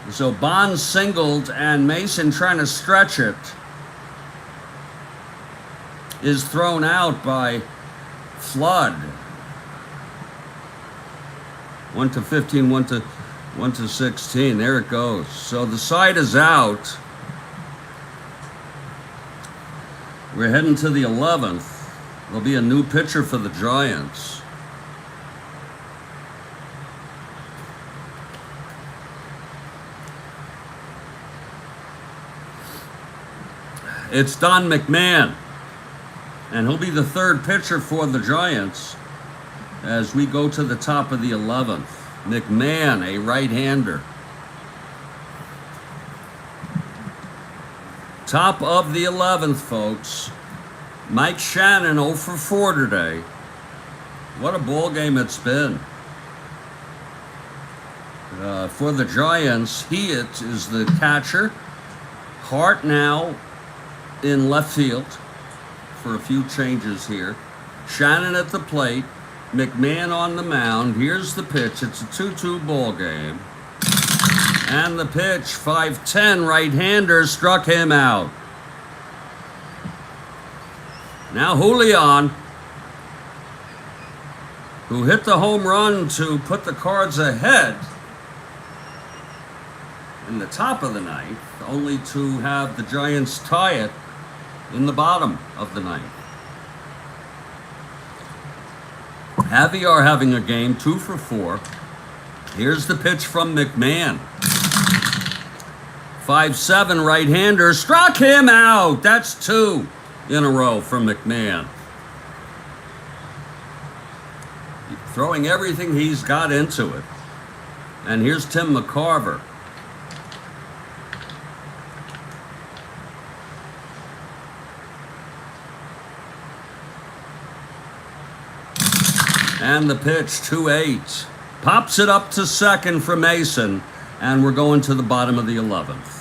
So Bonds singled, and Mason, trying to stretch it, is thrown out by Flood. 1 to 15, 1 to 16. There it goes. So the side is out. We're heading to the 11th. There'll be a new pitcher for the Giants. It's Don McMahon. And he'll be the 3rd pitcher for the Giants as we go to the top of the 11th. McMahon, a right-hander. Top of the 11th, folks. Mike Shannon 0 for 4 today. What a ball game it's been. For the Giants, Hewitt is the catcher. Hart now in left field for a few changes here. Shannon at the plate. McMahon on the mound. Here's the pitch. It's a 2-2 ball game. And the pitch, 5'10", right-hander, struck him out. Now Julian, who hit the home run to put the Cards ahead in the top of the 9th, only to have the Giants tie it in the bottom of the 9th. Javier having a game, 2 for 4. Here's the pitch from McMahon. 5-7 right-hander. Struck him out. That's 2 in a row from McMahon. Throwing everything he's got into it. And here's Tim McCarver. And the pitch, 2-8. Pops it up to second for Mason, and we're going to the bottom of the 11th.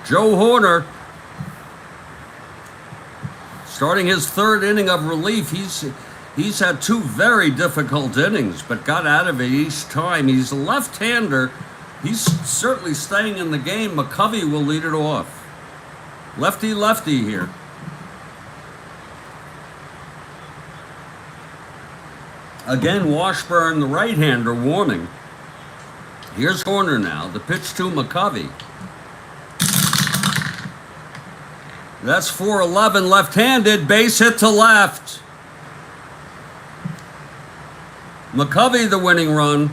Joe Horner, starting his 3rd inning of relief. He's had 2 very difficult innings, but got out of it each time. He's a left-hander. He's certainly staying in the game. McCovey will lead it off. Lefty here. Again, Washburn, the right-hander, warming. Here's Horner now. The pitch to McCovey. That's 4-11 left-handed, base hit to left. McCovey the winning run.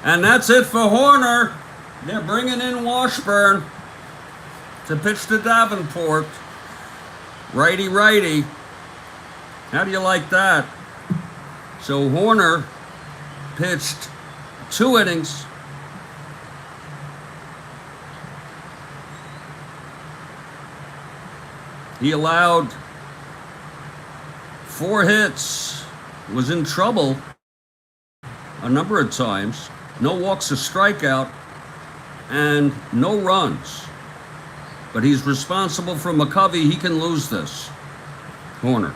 And that's it for Horner. They're bringing in Washburn to pitch to Davenport. Righty. How do you like that? So Horner pitched 2 innings. He allowed 4 hits, was in trouble a number of times. No walks, a strikeout, and no runs. But he's responsible for McCovey. He can lose this. Horner.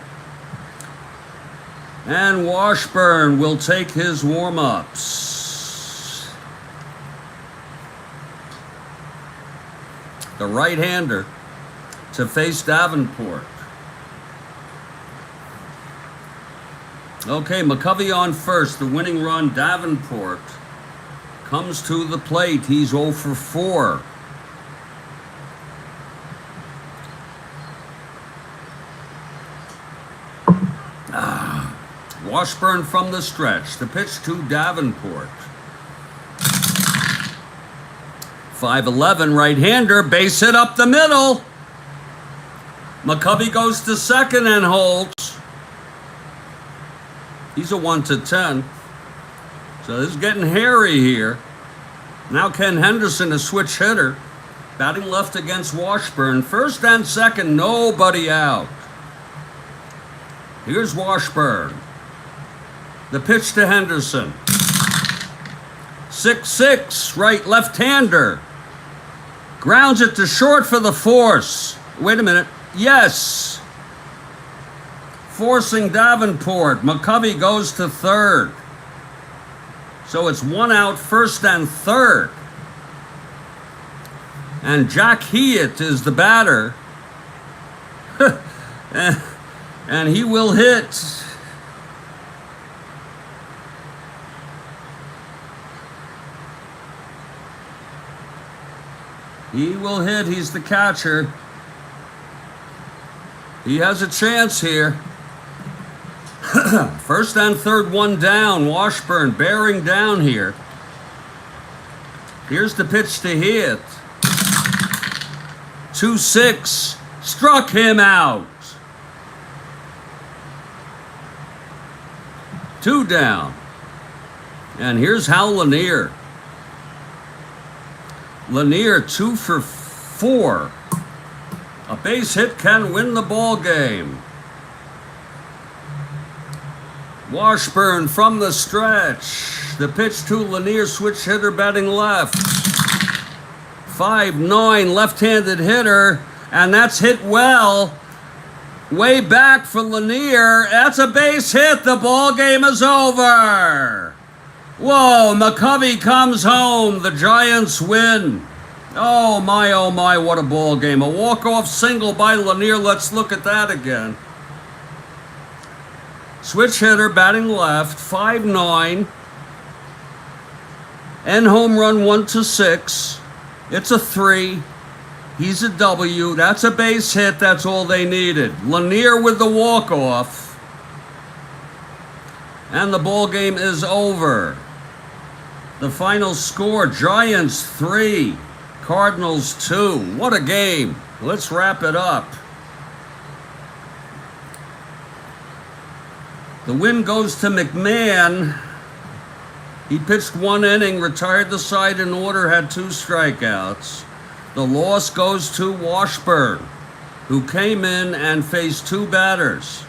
And Washburn will take his warm-ups. The right-hander to face Davenport. Okay, McCovey on first. The winning run, Davenport, comes to the plate. He's 0 for 4. Washburn from the stretch. The pitch to Davenport. 5-11 right-hander. Base hit up the middle. McCovey goes to second and holds. He's a 1-10. So this is getting hairy here. Now Ken Henderson, a switch hitter, batting left against Washburn. First and second, nobody out. Here's Washburn. The pitch to Henderson. 6-6, right left-hander. Grounds it to short for the force. Wait a minute. Yes. Forcing Davenport. McCovey goes to third. So it's 1 out, first and third. And Jack Hewitt is the batter. And he will hit. He will hit. He's the catcher. He has a chance here. First and third, 1 down. Washburn bearing down here. Here's the pitch to Hewitt. 2-6. Struck him out. 2 down. And here's Hal Lanier. Lanier 2 for 4. A base hit can win the ball game. Washburn from the stretch. The pitch to Lanier, switch hitter batting left. 5'9", left-handed hitter. And that's hit well. Way back for Lanier. That's a base hit. The ball game is over. Whoa, McCovey comes home. The Giants win. Oh my, what a ball game. A walk-off single by Lanier. Let's look at that again. Switch hitter batting left, 5'9". End home run 1-6. It's a 3. He's a W. That's a base hit. That's all they needed. Lanier with the walk-off. And the ball game is over. The final score, Giants 3, Cardinals 2. What a game. Let's wrap it up. The win goes to McMahon. He pitched 1 inning, retired the side in order, had 2 strikeouts. The loss goes to Washburn, who came in and faced 2 batters.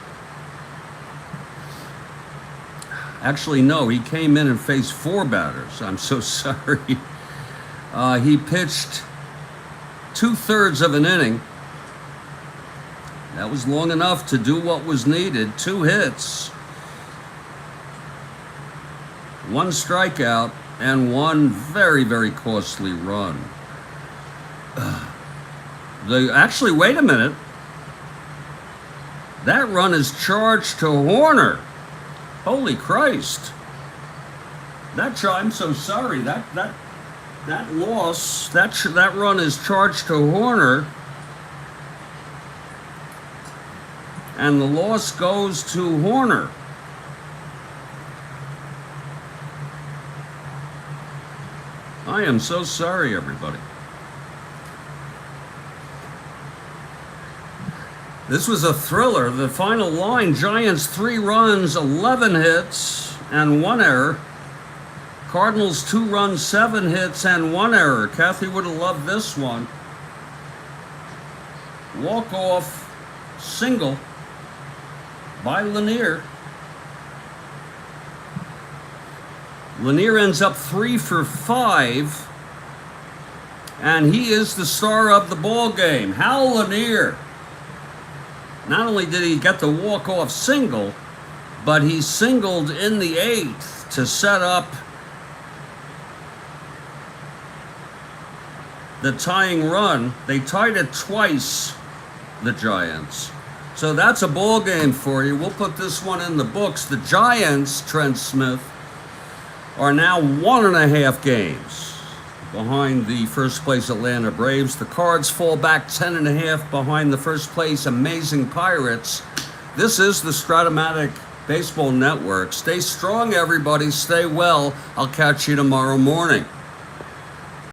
Actually, no, he came in and faced 4 batters. I'm so sorry. He pitched 2/3 of an inning. That was long enough to do what was needed. 2 hits, 1 strikeout, and 1 very, very costly run. Actually, wait a minute. That run is charged to Horner. Holy Christ. I'm so sorry. That loss, that run is charged to Horner. And the loss goes to Horner. I am so sorry, everybody. This was a thriller. The final line, Giants 3 runs, 11 hits, and 1 error. Cardinals 2 runs, 7 hits, and 1 error. Kathy would have loved this one. Walk-off single by Lanier. Lanier ends up 3 for 5, and he is the star of the ball game. Hal Lanier. Not only did he get the walk-off single, but he singled in the 8th to set up the tying run. They tied it twice, the Giants. So that's a ball game for you. We'll put this one in the books. The Giants, Trent Smith, are now 1.5 games behind the first place Atlanta Braves. The Cards fall back 10.5 behind the first place Amazing Pirates. This is the Strat-O-Matic Baseball Network. Stay strong, everybody. Stay well. I'll catch you tomorrow morning.